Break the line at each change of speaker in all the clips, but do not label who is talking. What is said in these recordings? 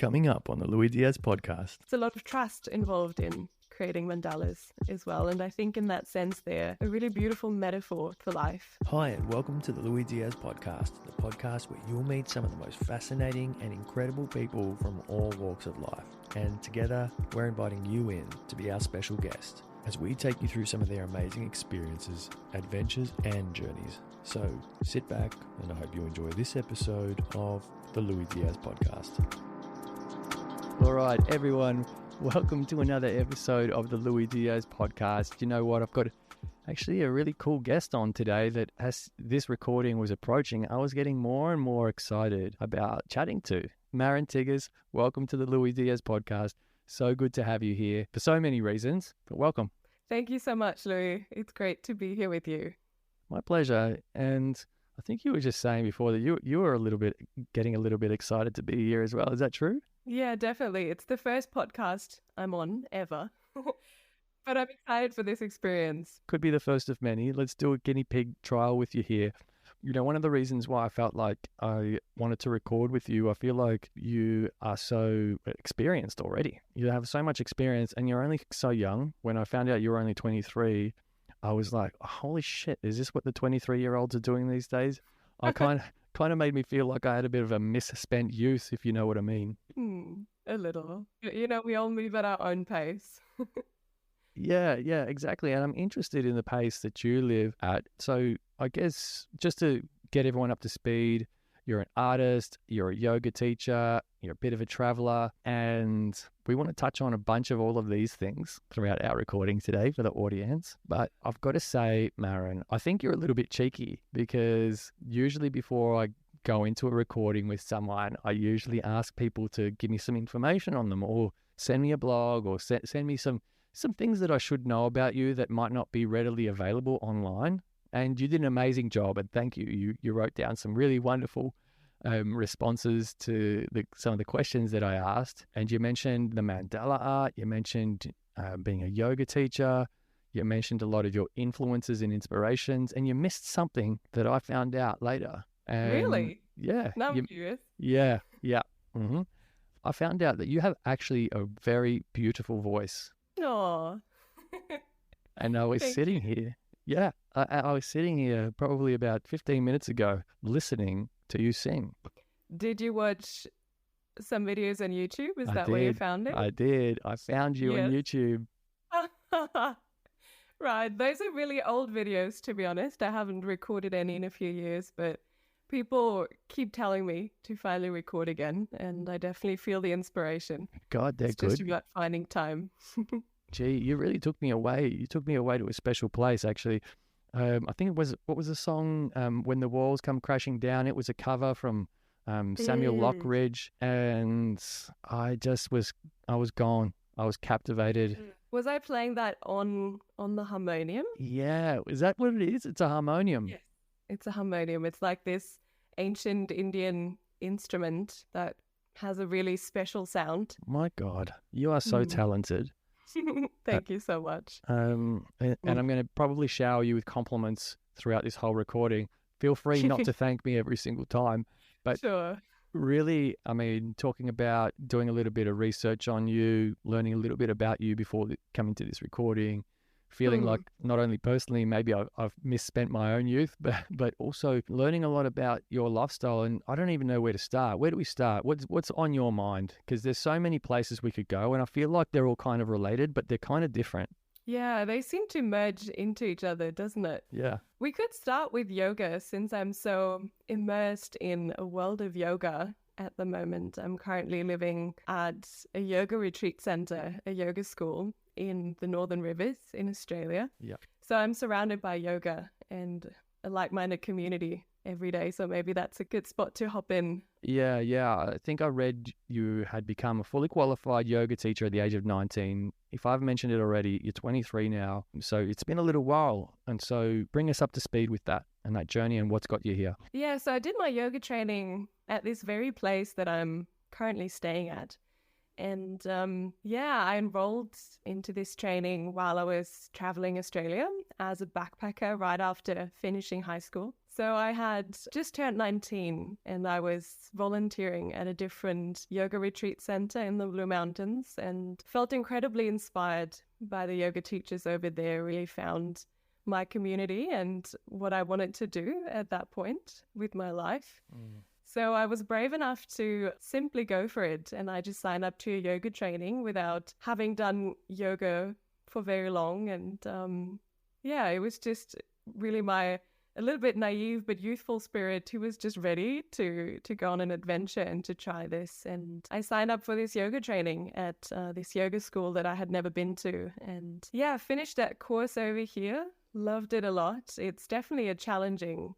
Coming up on the Lui Diaz Podcast.
It's a lot of trust involved in creating mandalas as well. And I think in that sense, they're a really beautiful metaphor for life.
Hi, and welcome to the Lui Diaz Podcast, the podcast where you'll meet some of the most fascinating and incredible people from all walks of life. And together, we're inviting you in to be our special guest as we take you through some of their amazing experiences, adventures, and journeys. So sit back, and I hope you enjoy this episode of the Lui Diaz Podcast. All right, everyone, welcome to another episode of the Lui Diaz Podcast. You know what? I've got actually a really cool guest on today that, as this recording was approaching, I was getting more and more excited about chatting to. Maren Tigges, welcome to the Lui Diaz Podcast. So good to have you here for so many reasons, but welcome.
Thank you so much, Louis. It's great to be here with you.
My pleasure. And I think you were just saying before that you were getting a little bit excited to be here as well. Is that true?
Yeah, definitely. It's the first podcast I'm on ever, but I'm excited for this experience.
Could be the first of many. Let's do a guinea pig trial with you here. You know, one of the reasons why I felt like I wanted to record with you, I feel like you are so experienced already. You have so much experience and you're only so young. When I found out you were only 23, I was like, holy shit, is this what the 23-year-olds are doing these days? I kind of made me feel like I had a bit of a misspent youth, if you know what I mean.
A little. You know, we all move at our own pace.
Yeah, exactly. And I'm interested in the pace that you live at. So I guess just to get everyone up to speed, you're an artist, you're a yoga teacher, you're a bit of a traveler, and we want to touch on a bunch of all of these things throughout our recording today for the audience. But I've got to say, Maren, I think you're a little bit cheeky because usually before I go into a recording with someone, I usually ask people to give me some information on them or send me a blog or send me some things that I should know about you that might not be readily available online. And you did an amazing job, and thank you. You wrote down some really wonderful responses to some of the questions that I asked. And you mentioned the mandala art, you mentioned being a yoga teacher, you mentioned a lot of your influences and inspirations, and you missed something that I found out later.
Really?
Yeah.
Now I'm curious.
Yeah. Mm-hmm. I found out that you have actually a very beautiful voice.
Aw.
And I was sitting here. Yeah, I was sitting here probably about 15 minutes ago listening to you sing.
Did you watch some videos on YouTube? Is that where you found it?
I did. I found you on YouTube.
Right. Those are really old videos, to be honest. I haven't recorded any in a few years, but people keep telling me to finally record again, and I definitely feel the inspiration.
God, they're
it's
good.
Just about finding time.
Gee, you really took me away. You took me away to a special place, actually. I think it was, what was the song, When the Walls Come Crashing Down? It was a cover from Samuel Lockridge, and I was gone. I was captivated.
Was I playing that on the harmonium?
Yeah, is that what it is? It's a harmonium.
Yes, it's a harmonium. It's like this ancient Indian instrument that has a really special sound.
My God, you are so talented.
Thank you so much.
And I'm going to probably shower you with compliments throughout this whole recording. Feel free not to thank me every single time. But
sure.
Really, I mean, talking about doing a little bit of research on you, learning a little bit about you before coming to this recording, feeling like not only personally maybe I've misspent my own youth, but also learning a lot about your lifestyle. And I don't even know where to start. Where do we start? What's on your mind? Because there's so many places we could go, and I feel like they're all kind of related, but they're kind of different.
Yeah, they seem to merge into each other, doesn't it?
Yeah.
We could start with yoga since I'm so immersed in a world of yoga at the moment. I'm currently living at a yoga retreat center, a yoga school in the Northern Rivers in Australia.
Yeah.
So I'm surrounded by yoga and a like-minded community every day. So maybe that's a good spot to hop in.
Yeah. I think I read you had become a fully qualified yoga teacher at the age of 19. If I've mentioned it already, you're 23 now. So it's been a little while. And so bring us up to speed with that and that journey and what's got you here.
Yeah. So I did my yoga training at this very place that I'm currently staying at. And I enrolled into this training while I was traveling Australia as a backpacker right after finishing high school. So I had just turned 19 and I was volunteering at a different yoga retreat center in the Blue Mountains and felt incredibly inspired by the yoga teachers over there. Really found my community and what I wanted to do at that point with my life. So I was brave enough to simply go for it. And I just signed up to a yoga training without having done yoga for very long. And it was just really a little bit naive but youthful spirit who was just ready to go on an adventure and to try this. And I signed up for this yoga training at this yoga school that I had never been to. And finished that course over here. Loved it a lot. It's definitely a challenging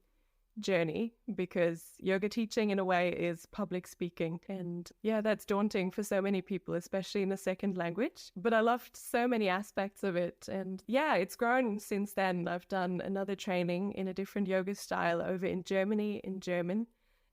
journey because yoga teaching in a way is public speaking, and that's daunting for so many people, especially in a second language, but I loved so many aspects of it. And it's grown since then. I've done another training in a different yoga style over in Germany in German,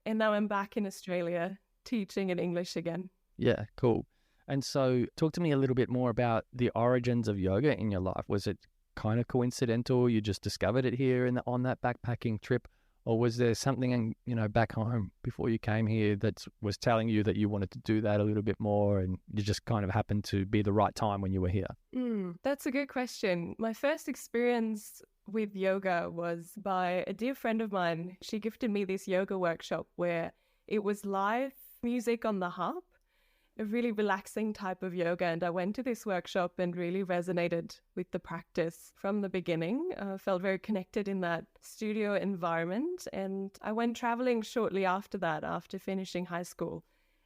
and now I'm back in Australia teaching in English again.
Yeah, cool. And so talk to me a little bit more about the origins of yoga in your life. Was it kind of coincidental? You just discovered it here on that backpacking trip? Or was there something, back home before you came here that was telling you that you wanted to do that a little bit more and you just kind of happened to be the right time when you were here?
That's a good question. My first experience with yoga was by a dear friend of mine. She gifted me this yoga workshop where it was live music on the harp, a really relaxing type of yoga. And I went to this workshop and really resonated with the practice from the beginning. Felt very connected in that studio environment. And I went traveling shortly after that, after finishing high school.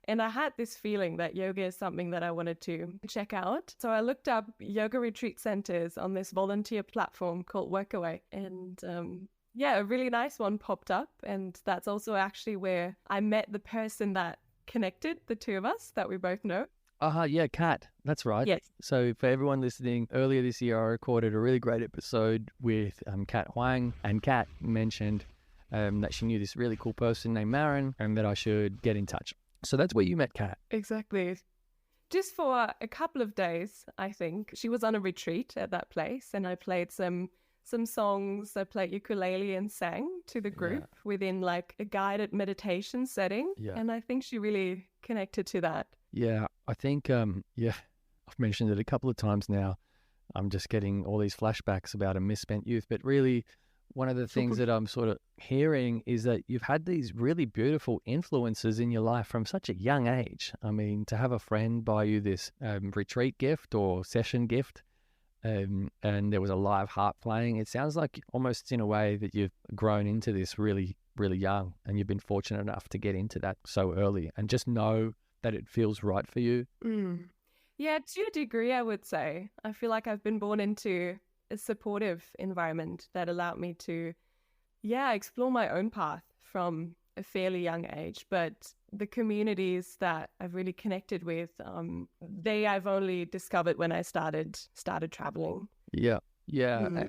And I had this feeling that yoga is something that I wanted to check out. So I looked up yoga retreat centers on this volunteer platform called Workaway. And a really nice one popped up. And that's also actually where I met the person that connected the two of us that we both know.
Yeah, Kat. That's right.
Yes.
So for everyone listening, earlier this year I recorded a really great episode with Kat Huang, and Kat mentioned that she knew this really cool person named Maren and that I should get in touch. So that's where you met Kat.
Exactly. Just for a couple of days, I think. She was on a retreat at that place and I played some songs. I played ukulele and sang to the group within like a guided meditation setting. Yeah. And I think she really connected to that.
Yeah, I think, I've mentioned it a couple of times now. I'm just getting all these flashbacks about a misspent youth. But really, one of the things that I'm sort of hearing is that you've had these really beautiful influences in your life from such a young age. I mean, to have a friend buy you this retreat gift or session gift, and there was a live harp playing. It sounds like almost in a way that you've grown into this really, really young, and you've been fortunate enough to get into that so early and just know that it feels right for you.
Yeah, to a degree, I would say. I feel like I've been born into a supportive environment that allowed me to, explore my own path from a fairly young age. But the communities that I've really connected with, I've only discovered when I started traveling.
Yeah.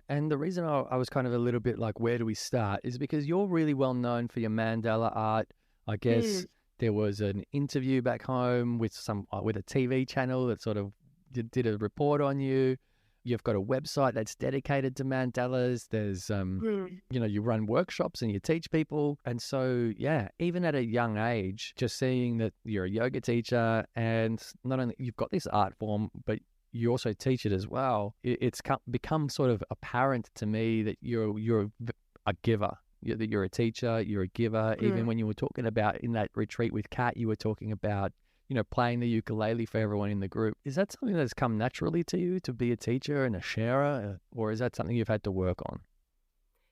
And the reason I was kind of a little bit like, where do we start, is because you're really well known for your mandala art. I guess there was an interview back home with a TV channel that sort of did a report on you. You've got a website that's dedicated to mandalas. There's, you run workshops and you teach people. And so, even at a young age, just seeing that you're a yoga teacher and not only you've got this art form, but you also teach it as well. It's become sort of apparent to me that you're a giver. That you're a teacher, you're a giver. Even when you were talking about in that retreat with Kat, you were talking about, playing the ukulele for everyone in the group. Is that something that's come naturally to you, to be a teacher and a sharer, or is that something you've had to work on?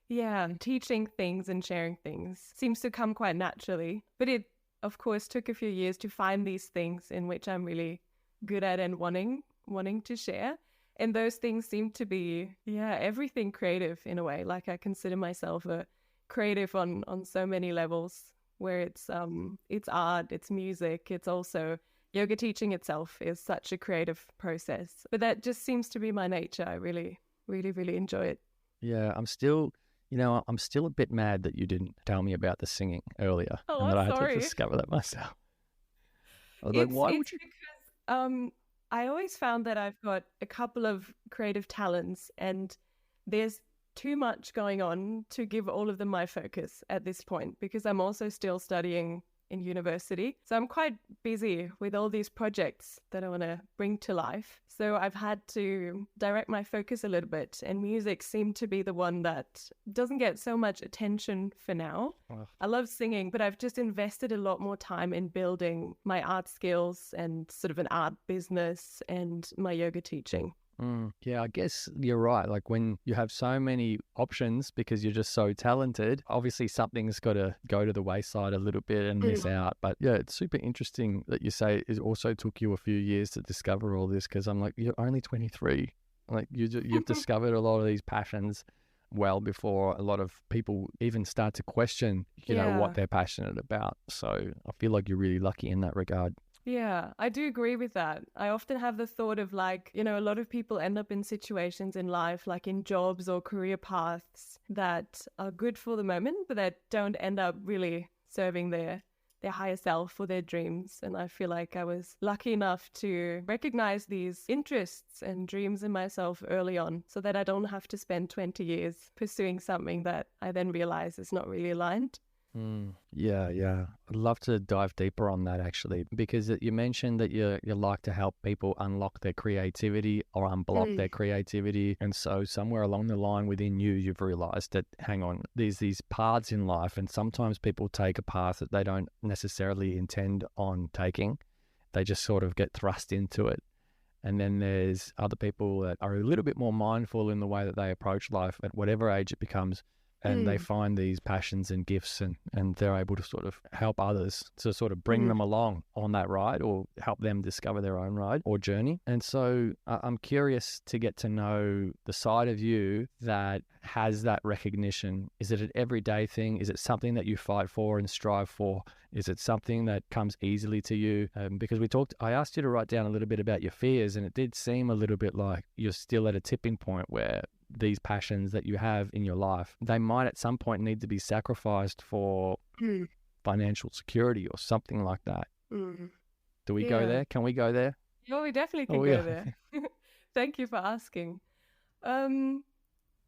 Yeah, teaching things and sharing things seems to come quite naturally. But it, of course, took a few years to find these things in which I'm really good at and wanting to share. And those things seem to be, everything creative in a way. Like I consider myself a creative on so many levels, where it's art, it's music, it's also yoga teaching itself is such a creative process. But that just seems to be my nature. I really, really, really enjoy it.
Yeah, I'm still a bit mad that you didn't tell me about the singing earlier, and that I had to discover that myself. I was why would you?
Because I always found that I've got a couple of creative talents, and there's too much going on to give all of them my focus at this point, because I'm also still studying in university. So I'm quite busy with all these projects that I want to bring to life. So I've had to direct my focus a little bit, and music seemed to be the one that doesn't get so much attention for now.
Ugh.
I love singing, but I've just invested a lot more time in building my art skills and sort of an art business and my yoga teaching.
Yeah, I guess you're right. Like when you have so many options because you're just so talented, obviously something's got to go to the wayside a little bit and miss out. But yeah, it's super interesting that you say it also took you a few years to discover all this, because I'm like, you're only 23. Like you've discovered a lot of these passions well before a lot of people even start to question, you know, what they're passionate about. So I feel like you're really lucky in that regard.
Yeah, I do agree with that. I often have the thought of like, you know, a lot of people end up in situations in life, like in jobs or career paths that are good for the moment, but that don't end up really serving their higher self or their dreams. And I feel like I was lucky enough to recognize these interests and dreams in myself early on, so that I don't have to spend 20 years pursuing something that I then realize is not really aligned.
Yeah. I'd love to dive deeper on that, actually, because you mentioned that you like to help people unlock their creativity or unblock their creativity. And so somewhere along the line within you, you've realized that, hang on, there's these paths in life, and sometimes people take a path that they don't necessarily intend on taking. They just sort of get thrust into it. And then there's other people that are a little bit more mindful in the way that they approach life at whatever age it becomes. And they find these passions and gifts, and they're able to sort of help others to sort of bring them along on that ride, or help them discover their own ride or journey. And so I'm curious to get to know the side of you that has that recognition. Is it an everyday thing? Is it something that you fight for and strive for? Is it something that comes easily to you? Because I asked you to write down a little bit about your fears, and it did seem a little bit like you're still at a tipping point where these passions that you have in your life, they might at some point need to be sacrificed for financial security or something like that. Do we go there? Can we go there?
No, we definitely can go there. Thank you for asking.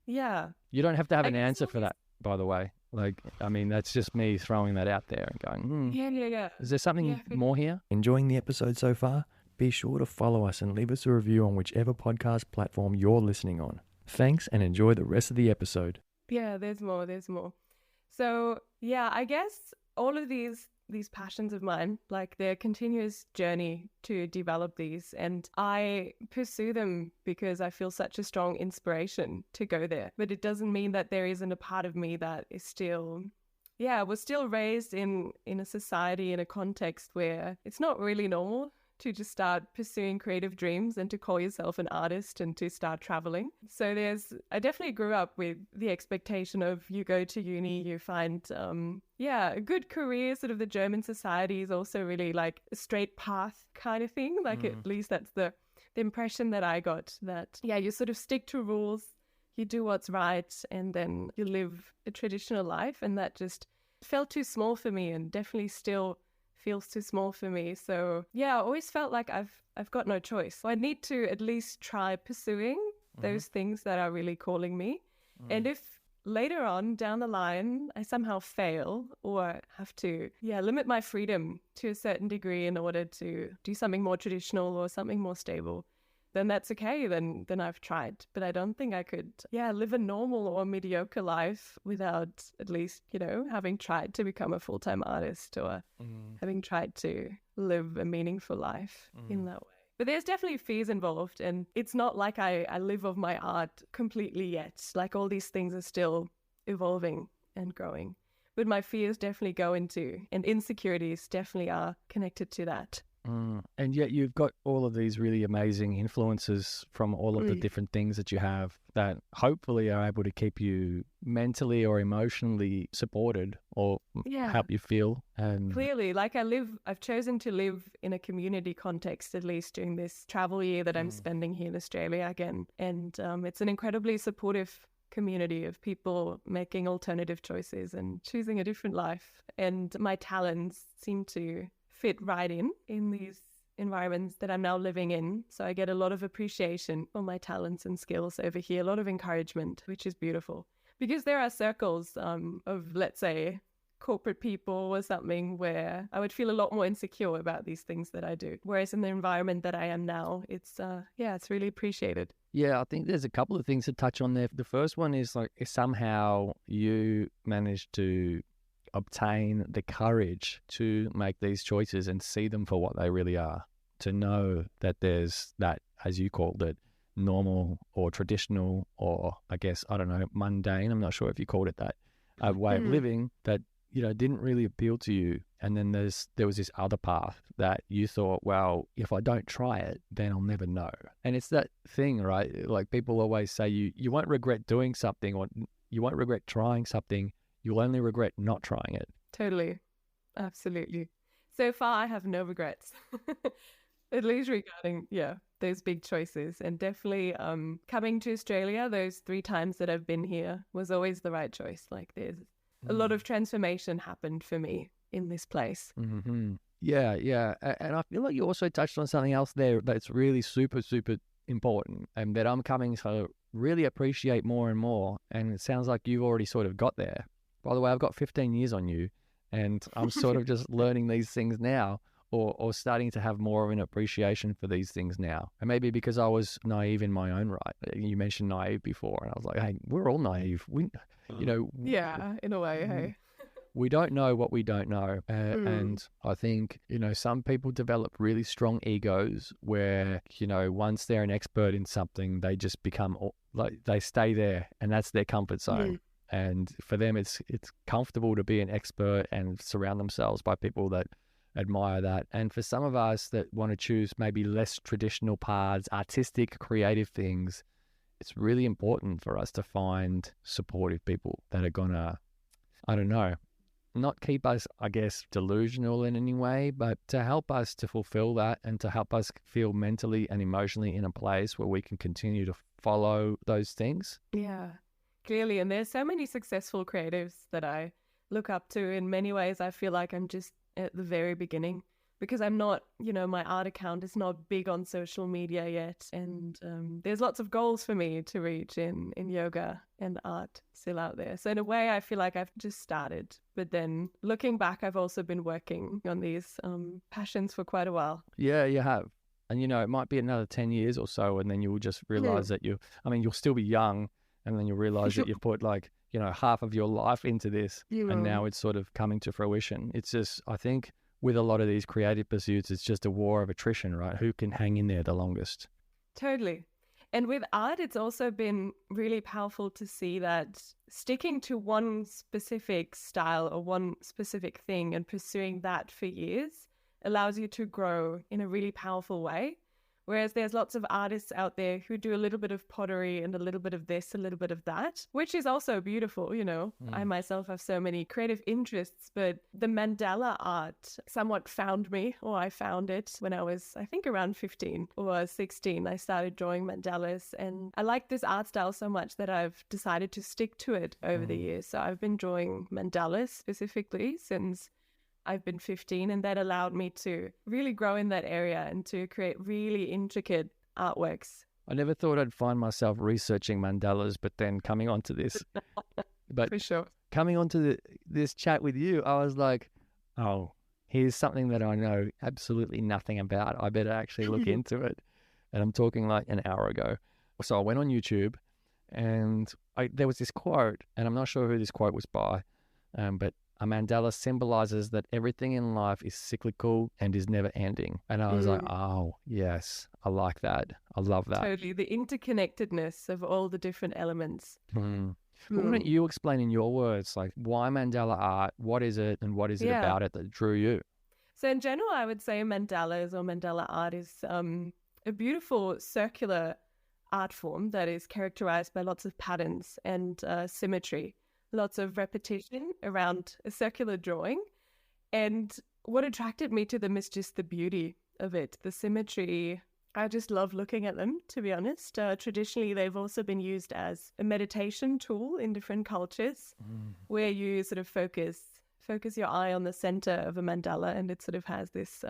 Yeah.
You don't have to have an answer for that, by the way. Like, I mean, that's just me throwing that out there and going,
Yeah.
Is there something more here? Enjoying the episode so far? Be sure to follow us and leave us a review on whichever podcast platform you're listening on. Thanks, and enjoy the rest of the episode.
Yeah, there's more. So, yeah, I guess all of these passions of mine, like their continuous journey to develop these, and I pursue them because I feel such a strong inspiration to go there. But it doesn't mean that there isn't a part of me that is still, was still raised in a society, in a context where it's not really normal to just start pursuing creative dreams and to call yourself an artist and to start traveling. So I definitely grew up with the expectation of you go to uni, you find, a good career. Sort of the German society is also really like a straight path kind of thing. Like at least that's the impression that I got, that, you sort of stick to rules, you do what's right, and then you live a traditional life. And that just felt too small for me, and definitely still feels too small for me. So I always felt like I've got no choice. So I need to at least try pursuing those things that are really calling me. And if later on down the line I somehow fail or have to limit my freedom to a certain degree in order to do something more traditional or something more stable, then that's okay. Then I've tried. But I don't think I could live a normal or mediocre life without at least, having tried to become a full-time artist, or having tried to live a meaningful life in that way. But there's definitely fears involved, and it's not like I live of my art completely yet. Like all these things are still evolving and growing. But my fears definitely go into, and insecurities definitely are connected to that.
And yet you've got all of these really amazing influences from all of the different things that you have that hopefully are able to keep you mentally or emotionally supported, or help you feel.
Clearly, like I've chosen to live in a community context, at least during this travel year that I'm spending here in Australia again. And it's an incredibly supportive community of people making alternative choices and choosing a different life. And my talents seem to fit right in these environments that I'm now living in. So I get a lot of appreciation for my talents and skills over here, a lot of encouragement, which is beautiful. Because there are circles of, let's say, corporate people or something where I would feel a lot more insecure about these things that I do. Whereas in the environment that I am now, it's really appreciated.
Yeah, I think there's a couple of things to touch on there. The first one is like if somehow you manage to obtain the courage to make these choices and see them for what they really are, to know that there's that, as you called it, normal or traditional or I guess, I don't know, mundane, I'm not sure if you called it that, way of living that, you know, didn't really appeal to you. And then there was this other path that you thought, well, if I don't try it, then I'll never know. And it's that thing, right? Like people always say you won't regret doing something or you won't regret trying something. You'll only regret not trying it.
Totally. Absolutely. So far, I have no regrets, at least regarding, those big choices. And definitely coming to Australia, those 3 times that I've been here was always the right choice. Like there's a lot of transformation happened for me in this place.
Mm-hmm. Yeah. And I feel like you also touched on something else there that's really super, super important and that I'm coming to really appreciate more and more. And it sounds like you've already sort of got there. By the way, I've got 15 years on you and I'm sort of just learning these things now or starting to have more of an appreciation for these things now. And maybe because I was naive in my own right. You mentioned naive before and I was like, hey, we're all naive.
Yeah, in a way, hey.
We don't know what we don't know. And I think, some people develop really strong egos where, once they're an expert in something, they just become like they stay there and that's their comfort zone. And for them, it's comfortable to be an expert and surround themselves by people that admire that. And for some of us that want to choose maybe less traditional paths, artistic, creative things, it's really important for us to find supportive people that are going to, I don't know, not keep us, I guess, delusional in any way, but to help us to fulfill that and to help us feel mentally and emotionally in a place where we can continue to follow those things.
Yeah, clearly. And there's so many successful creatives that I look up to. In many ways, I feel like I'm just at the very beginning because I'm not, my art account is not big on social media yet. And there's lots of goals for me to reach in yoga and art still out there. So in a way, I feel like I've just started. But then looking back, I've also been working on these passions for quite a while.
Yeah, you have. And, it might be another 10 years or so. And then you'll just realize that you'll still be young. And then you'll realize that you've put half of your life into this. And now it's sort of coming to fruition. It's just, I think, with a lot of these creative pursuits, it's just a war of attrition, right? Who can hang in there the longest?
Totally. And with art, it's also been really powerful to see that sticking to one specific style or one specific thing and pursuing that for years allows you to grow in a really powerful way. Whereas there's lots of artists out there who do a little bit of pottery and a little bit of this, a little bit of that, which is also beautiful, I myself have so many creative interests, but the mandala art somewhat found me, or I found it when I was, I think, around 15 or 16. I started drawing mandalas and I like this art style so much that I've decided to stick to it over the years. So I've been drawing mandalas specifically since I've been 15, and that allowed me to really grow in that area and to create really intricate artworks.
I never thought I'd find myself researching mandalas, but then coming onto this,
For sure.
Coming onto this chat with you, I was like, oh, here's something that I know absolutely nothing about. I better actually look into it. And I'm talking like an hour ago. So I went on YouTube and there was this quote, and I'm not sure who this quote was by, but a mandala symbolizes that everything in life is cyclical and is never ending. And I was like, oh, yes, I like that. I love that.
Totally. The interconnectedness of all the different elements.
Why don't you explain in your words, like, why mandala art? What is it? And what is it about it that drew you?
So in general, I would say mandalas or mandala art is a beautiful circular art form that is characterized by lots of patterns and symmetry. Lots of repetition around a circular drawing. And what attracted me to them is just the beauty of it, the symmetry. I just love looking at them, to be honest. Traditionally, they've also been used as a meditation tool in different cultures where you sort of focus your eye on the center of a mandala and it sort of has this,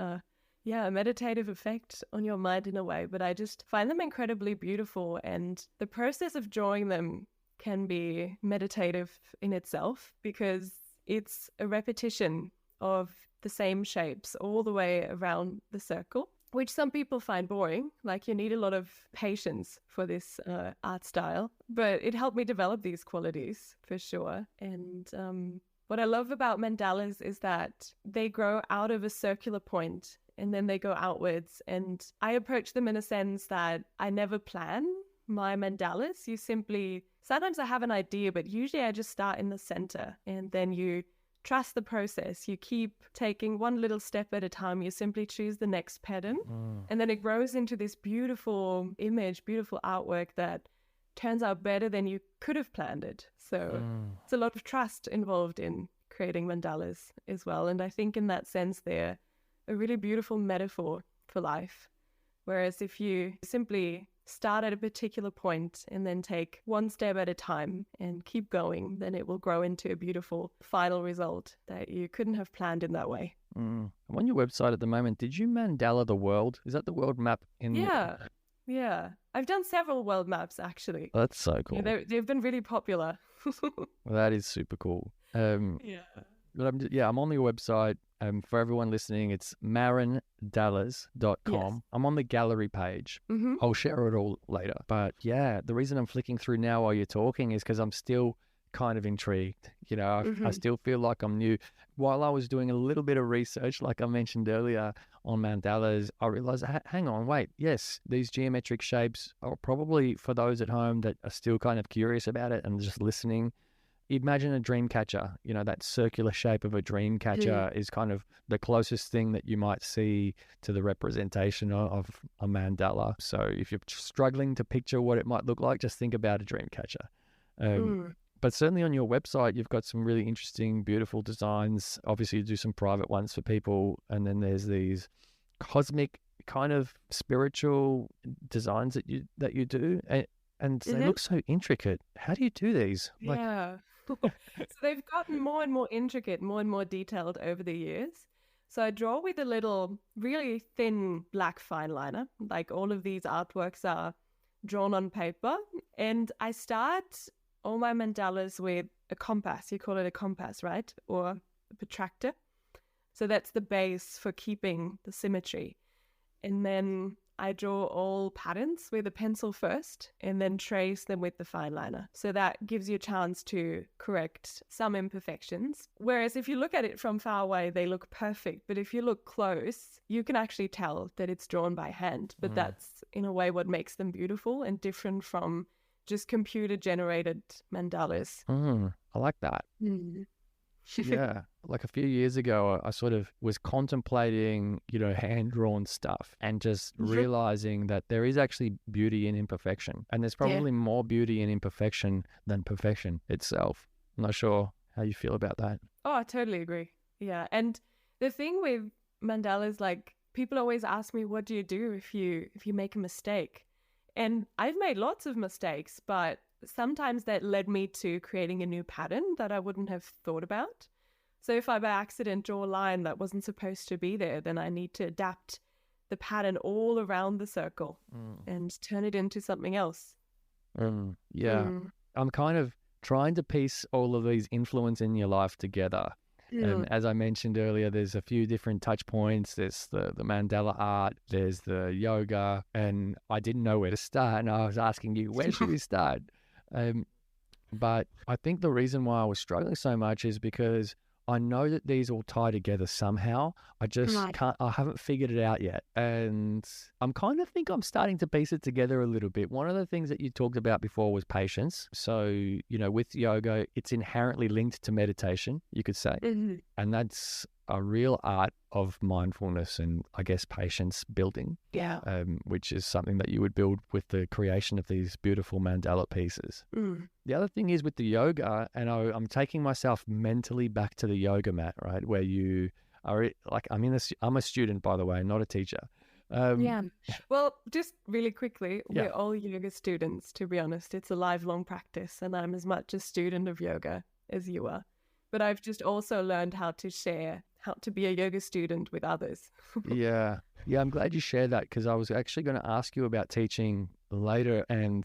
a meditative effect on your mind in a way, but I just find them incredibly beautiful, and the process of drawing them can be meditative in itself because it's a repetition of the same shapes all the way around the circle, which some people find boring. Like, you need a lot of patience for this art style, but it helped me develop these qualities for sure. And what I love about mandalas is that they grow out of a circular point and then they go outwards. And I approach them in a sense that I never plan my mandalas. You simply, sometimes I have an idea, but usually I just start in the center, and then you trust the process. You keep taking one little step at a time. You simply choose the next pattern, and then it grows into this beautiful image, beautiful artwork that turns out better than you could have planned it. So it's a lot of trust involved in creating mandalas as well. And I think in that sense, they're a really beautiful metaphor for life. Whereas if you simply start at a particular point and then take one step at a time and keep going, then it will grow into a beautiful final result that you couldn't have planned in that way.
I'm on your website at the moment. Did you mandala the world? Is that the world map?
Yeah. I've done several world maps, actually.
That's so cool.
Yeah, they've been really popular.
Well, that is super cool. But I'm on your website. For everyone listening, it's marendalas.com.
Yes.
I'm on the gallery page. I'll share it all later. But yeah, the reason I'm flicking through now while you're talking is because I'm still kind of intrigued. I still feel like I'm new. While I was doing a little bit of research, like I mentioned earlier, on mandalas, I realized, hang on, wait, yes, these geometric shapes are probably for those at home that are still kind of curious about it and just listening. Imagine a dream catcher, that circular shape of a dream catcher is kind of the closest thing that you might see to the representation of a mandala. So if you're struggling to picture what it might look like, just think about a dream catcher. But certainly on your website, you've got some really interesting, beautiful designs. Obviously, you do some private ones for people. And then there's these cosmic kind of spiritual designs that you do. And they look so intricate. How do you do these?
So they've gotten more and more intricate, more and more detailed over the years. So I draw with a little, really thin black fine liner. Like, all of these artworks are drawn on paper. And I start all my mandalas with a compass. You call it a compass, right? Or a protractor. So that's the base for keeping the symmetry. And then I draw all patterns with a pencil first and then trace them with the fine liner. So that gives you a chance to correct some imperfections. Whereas if you look at it from far away, they look perfect. But if you look close, you can actually tell that it's drawn by hand. But that's, in a way, what makes them beautiful and different from just computer-generated mandalas.
I like that. Yeah. Like a few years ago, I sort of was contemplating, hand-drawn stuff and just realizing that there is actually beauty in imperfection. And there's probably more beauty in imperfection than perfection itself. I'm not sure how you feel about that.
Oh, I totally agree. Yeah. And the thing with mandalas, like, people always ask me, what do you do if you make a mistake? And I've made lots of mistakes, but sometimes that led me to creating a new pattern that I wouldn't have thought about. So if I by accident draw a line that wasn't supposed to be there, then I need to adapt the pattern all around the circle and turn it into something else.
I'm kind of trying to piece all of these influences in your life together. As I mentioned earlier, there's a few different touch points. There's the mandala art, there's the yoga, and I didn't know where to start. And I was asking you, where should we start? But I think the reason why I was struggling so much is because I know that these all tie together somehow. I just I haven't figured it out yet. And I'm I'm starting to piece it together a little bit. One of the things that you talked about before was patience. So, with yoga, it's inherently linked to meditation, you could say. And that's a real art of mindfulness and, I guess, patience building.
Yeah.
Which is something that you would build with the creation of these beautiful mandala pieces. The other thing is with the yoga, and I'm taking myself mentally back to the yoga mat, right? Where you are like, I'm a student, by the way, not a teacher.
Well, just really quickly, we're all yoga students, to be honest. It's a lifelong practice, and I'm as much a student of yoga as you are. But I've just also learned how to share, how to be a yoga student with others.
Yeah, I'm glad you shared that, because I was actually going to ask you about teaching later and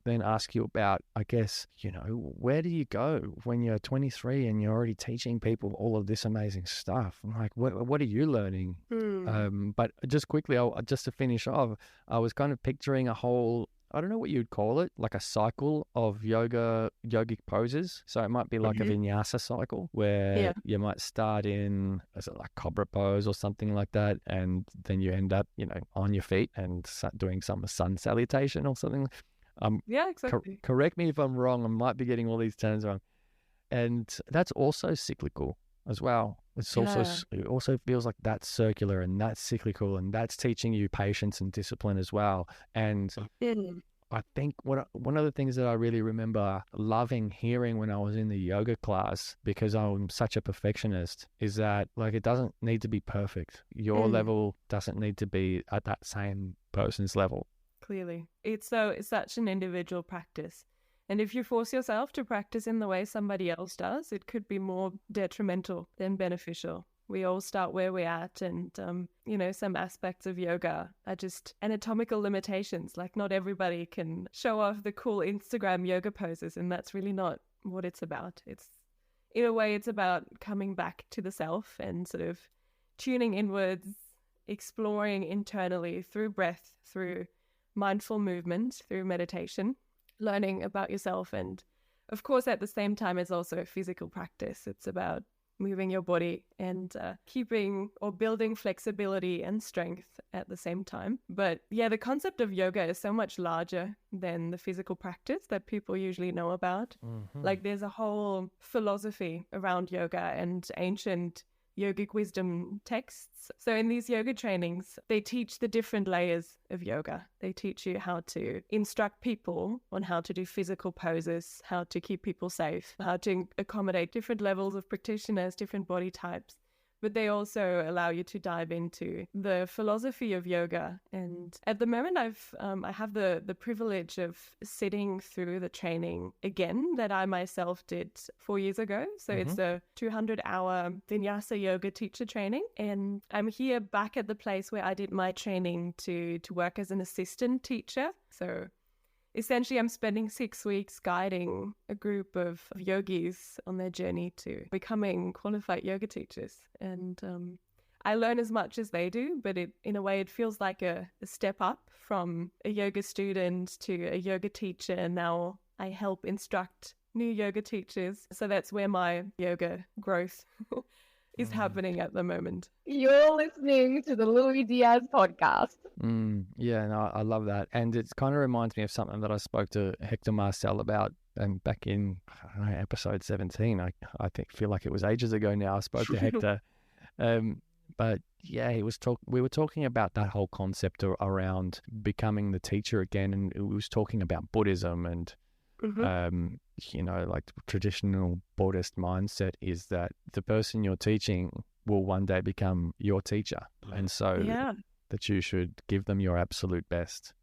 then ask you about, I guess, where do you go when you're 23 and you're already teaching people all of this amazing stuff? I'm like, what are you learning? But just quickly, just to finish off, I was kind of picturing a whole, I don't know what you'd call it, like a cycle of yogic poses. So it might be like a vinyasa cycle where you might start in, is it like cobra pose or something like that, and then you end up, on your feet and doing some sun salutation or something.
Yeah, exactly.
Correct me if I'm wrong. I might be getting all these terms wrong. And that's also cyclical as well. It also feels like that's circular and that's cyclical, and that's teaching you patience and discipline as well. And I think one of the things that I really remember loving hearing when I was in the yoga class, because I'm such a perfectionist, is that like it doesn't need to be perfect. Your level doesn't need to be at that same person's level.
Clearly. It's such an individual practice. And if you force yourself to practice in the way somebody else does, it could be more detrimental than beneficial. We all start where we're at, and, some aspects of yoga are just anatomical limitations. Like, not everybody can show off the cool Instagram yoga poses, and that's really not what it's about. In a way, it's about coming back to the self and sort of tuning inwards, exploring internally through breath, through mindful movement, through meditation, learning about yourself. And of course, at the same time, it's also a physical practice. It's about moving your body and keeping or building flexibility and strength at the same time. But yeah, the concept of yoga is so much larger than the physical practice that people usually know about. Like, there's a whole philosophy around yoga and ancient yogic wisdom texts. So in these yoga trainings, they teach the different layers of yoga. They teach you how to instruct people on how to do physical poses, how to keep people safe, how to accommodate different levels of practitioners, different body types. But they also allow you to dive into the philosophy of yoga. And at the moment, I have the privilege of sitting through the training again that I myself did 4 years ago. So it's a 200-hour Vinyasa yoga teacher training. And I'm here back at the place where I did my training to work as an assistant teacher. So essentially, I'm spending 6 weeks guiding a group of yogis on their journey to becoming qualified yoga teachers. And I learn as much as they do, but in a way, it feels like a step up from a yoga student to a yoga teacher. And now I help instruct new yoga teachers. So that's where my yoga growth is happening at the moment.
You're listening to the Lui Diaz Podcast.
Yeah, no, I love that. And it kind of reminds me of something that I spoke to Hector Marcel about back in, I don't know, episode 17. I feel like it was ages ago now. I spoke to Hector. But yeah, we were talking about that whole concept around becoming the teacher again. And he was talking about Buddhism and like the traditional Buddhist mindset is that the person you're teaching will one day become your teacher. And so that you should give them your absolute best.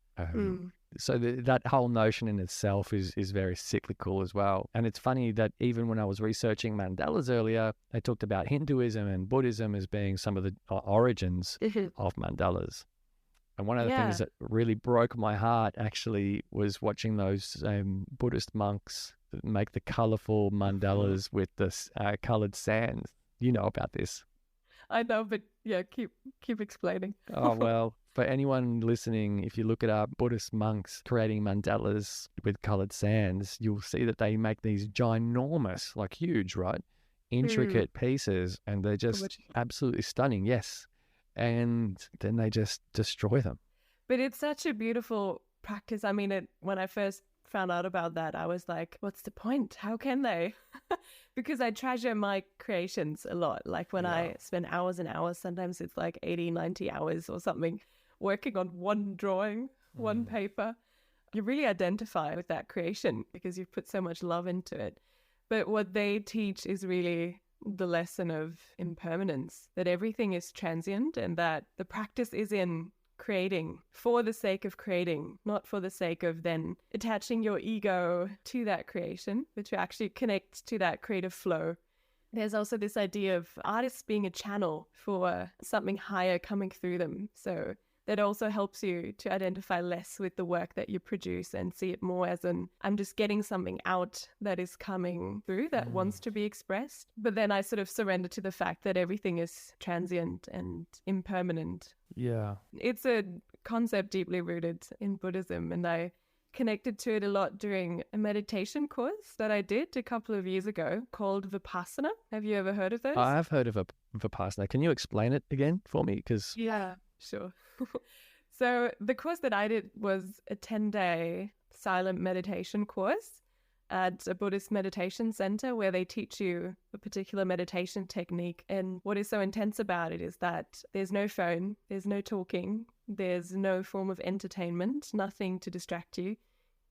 So that whole notion in itself is very cyclical as well. And it's funny that even when I was researching Mandalas earlier, they talked about Hinduism and Buddhism as being some of the origins of Mandalas. And one of the things that really broke my heart actually was watching those Buddhist monks make the colorful mandalas with the colored sand. You know about this.
I know, but yeah, keep explaining.
Oh, well, for anyone listening, if you look it up, Buddhist monks creating mandalas with colored sands, you'll see that they make these ginormous, like huge, right? Intricate pieces, and they're just absolutely stunning, yes. And then they just destroy them.
But it's such a beautiful practice. I mean, when I first found out about that, I was like, what's the point? How can they? Because I treasure my creations a lot. Like when I spend hours and hours, sometimes it's like 80, 90 hours or something, working on one drawing, one paper. You really identify with that creation because you've put so much love into it. But what they teach is really the lesson of impermanence, that everything is transient and that the practice is in creating for the sake of creating, not for the sake of then attaching your ego to that creation, but to actually connect to that creative flow there's also this idea of artists being a channel for something higher coming through them. So that also helps you to identify less with the work that you produce and see it more as I'm just getting something out that is coming through that wants to be expressed. But then I sort of surrender to the fact that everything is transient and impermanent.
Yeah.
It's a concept deeply rooted in Buddhism, and I connected to it a lot during a meditation course that I did a couple of years ago called Vipassana. Have you ever heard of those?
I have heard of a Vipassana. Can you explain it again for me? Because
Yeah, sure. So the course that I did was a 10-day silent meditation course at a Buddhist meditation center where they teach you a particular meditation technique. And what is so intense about it is that there's no phone, there's no talking, there's no form of entertainment, nothing to distract you.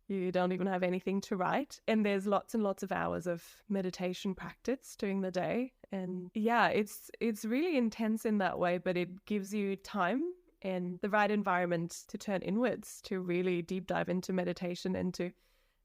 You don't even have anything to write. And there's lots and lots of hours of meditation practice during the day. And yeah, it's really intense in that way, but it gives you time and the right environment to turn inwards, to really deep dive into meditation and to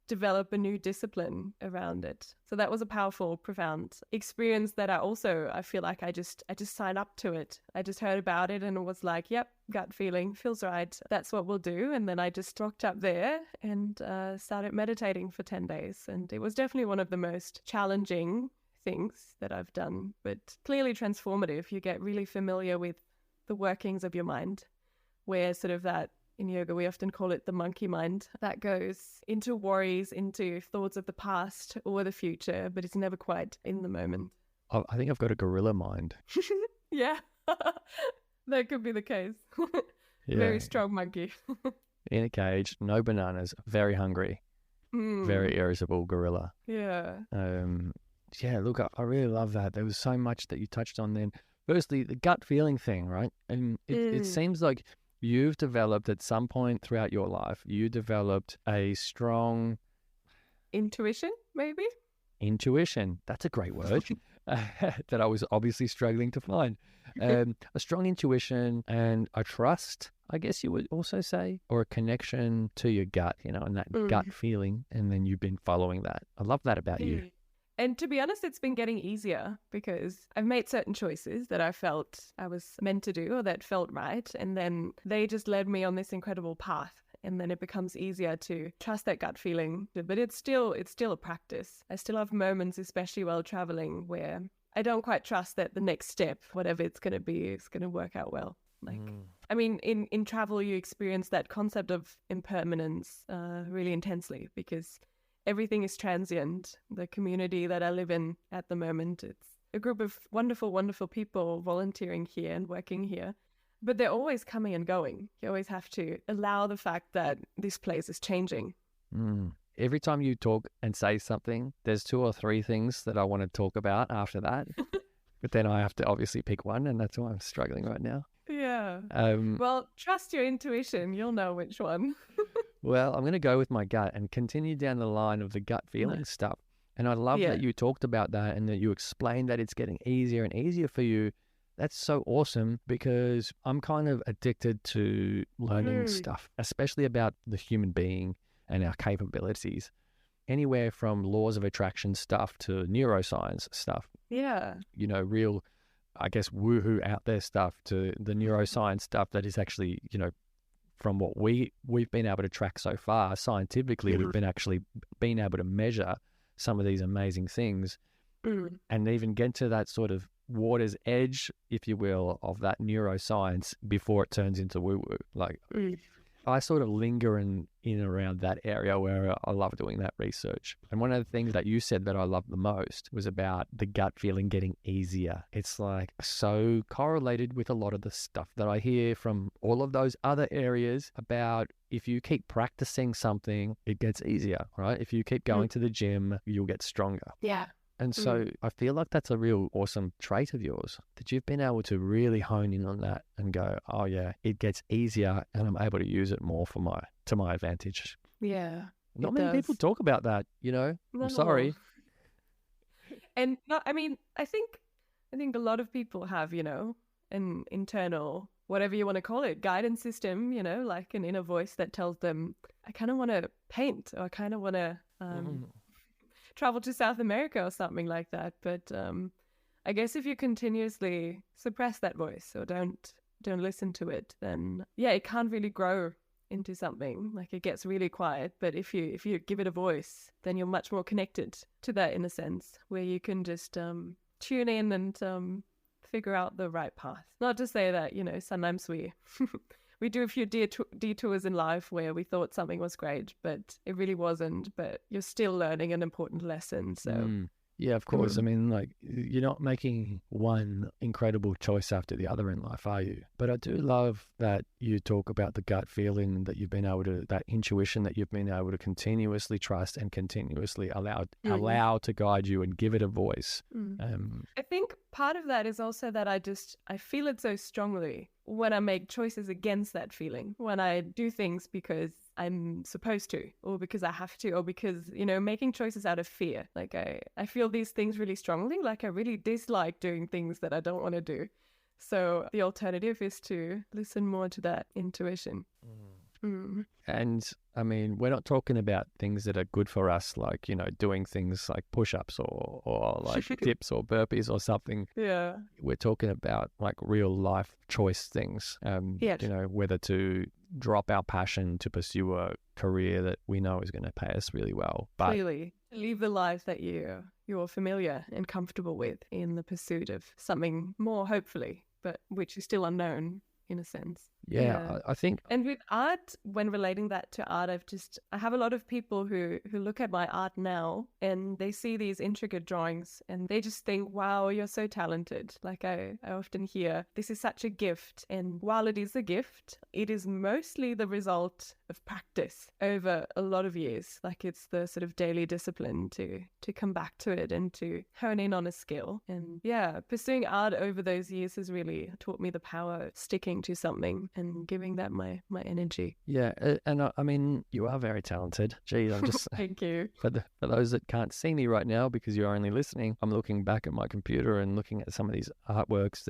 develop a new discipline around it. So that was a powerful, profound experience that I feel like I just signed up to it. I just heard about it and it was like, yep, gut feeling, feels right. That's what we'll do. And then I just rocked up there and started meditating for 10 days. And it was definitely one of the most challenging things that I've done, but clearly transformative. You get really familiar with the workings of your mind, where sort of that, in yoga, we often call it the monkey mind, that goes into worries, into thoughts of the past or the future, but it's never quite in the moment.
I think I've got a gorilla mind.
Yeah, that could be the case.
Yeah.
Very strong monkey.
In a cage, no bananas, very hungry, very irritable gorilla.
Yeah.
Yeah, look, I really love that. There was so much that you touched on then. Firstly, the gut feeling thing, right? And it seems like you've developed at some point throughout your life, you developed a strong...
Intuition, maybe?
Intuition. That's a great word that I was obviously struggling to find. A strong intuition and a trust, I guess you would also say, or a connection to your gut, and that gut feeling. And then you've been following that. I love that about you.
And to be honest, it's been getting easier because I've made certain choices that I felt I was meant to do or that felt right. And then they just led me on this incredible path. And then it becomes easier to trust that gut feeling. But it's still a practice. I still have moments, especially while traveling, where I don't quite trust that the next step, whatever it's going to be, is going to work out well. I mean, in travel, you experience that concept of impermanence really intensely because everything is transient. The community that I live in at the moment, it's a group of wonderful, wonderful people volunteering here and working here. But they're always coming and going. You always have to allow the fact that this place is changing.
Every time you talk and say something, there's 2 or 3 things that I want to talk about after that. But then I have to obviously pick one, and that's why I'm struggling right now.
Yeah. Well, trust your intuition. You'll know which one.
Well, I'm going to go with my gut and continue down the line of the gut feeling stuff. And I love that you talked about that and that you explained that it's getting easier and easier for you. That's so awesome because I'm kind of addicted to learning stuff, especially about the human being and our capabilities. Anywhere from laws of attraction stuff to neuroscience stuff.
Yeah.
Real, I guess, woohoo out there stuff to the neuroscience stuff that is actually, from what we've been able to track so far, scientifically, we've been able to measure some of these amazing things and even get to that sort of water's edge, if you will, of that neuroscience before it turns into woo-woo. I sort of linger in around that area where I love doing that research. And one of the things that you said that I loved the most was about the gut feeling getting easier. It's like so correlated with a lot of the stuff that I hear from all of those other areas about if you keep practicing something, it gets easier, right? If you keep going to the gym, you'll get stronger.
Yeah.
And so I feel like that's a real awesome trait of yours, that you've been able to really hone in on that and go, oh yeah, it gets easier and I'm able to use it more to my advantage.
Yeah.
Not many people talk about that,
No.
I'm sorry.
And I think a lot of people have, an internal, whatever you want to call it, guidance system, like an inner voice that tells them, I kind of want to paint or I kind of want to travel to South America or something like that. But I guess if you continuously suppress that voice or don't listen to it, then yeah, it can't really grow into something. Like it gets really quiet. But if you give it a voice, then you're much more connected to that in a sense, where you can just tune in and figure out the right path. Not to say that, you know, sometimes we we do a few detours in life where we thought something was great, but it really wasn't. But you're still learning an important lesson. So
yeah, of course. I mean, like, you're not making one incredible choice after the other in life, are you? But I do love that you talk about the gut feeling that you've been able to, that intuition that you've been able to continuously trust and continuously allow to guide you and give it a voice.
I think part of that is also that I feel it so strongly when I make choices against that feeling, when I do things because I'm supposed to, or because I have to, or because, you know, making choices out of fear. Like I feel these things really strongly. Like I really dislike doing things that I don't want to do. So the alternative is to listen more to that intuition.
And I mean, we're not talking about things that are good for us, like, you know, doing things like push-ups or like dips or burpees or something.
Yeah.
We're talking about like real life choice things.
Yes.
You know, whether to drop our passion to pursue a career that we know is going to pay us really well. But
clearly, leave the life that you're familiar and comfortable with in the pursuit of something more, hopefully, but which is still unknown in a sense.
Yeah, I think.
And with art, when relating that to art, I have a lot of people who look at my art now and they see these intricate drawings and they just think, wow, you're so talented. Like I often hear, this is such a gift. And while it is a gift, it is mostly the result of practice over a lot of years. Like it's the sort of daily discipline to come back to it and to hone in on a skill. And yeah, pursuing art over those years has really taught me the power of sticking to something and giving that my energy.
Yeah, and I mean, you are very talented. Geez, I'm just
thank you.
For those that can't see me right now because you're only listening, I'm looking back at my computer and looking at some of these artworks.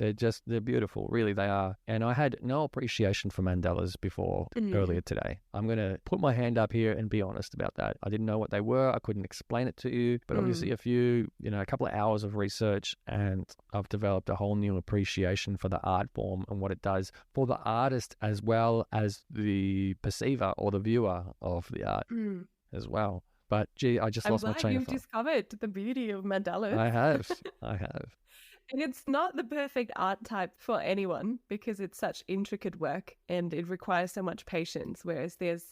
They're beautiful, really they are. And I had no appreciation for mandalas before earlier today. I'm going to put my hand up here and be honest about that. I didn't know what they were. I couldn't explain it to you, but obviously a couple of hours of research and I've developed a whole new appreciation for the art form and what it does for the artist as well as the perceiver or the viewer of the art as well. But gee, I just lost my train of thought.
You've discovered the beauty of mandalas.
I have.
And it's not the perfect art type for anyone because it's such intricate work and it requires so much patience, whereas there's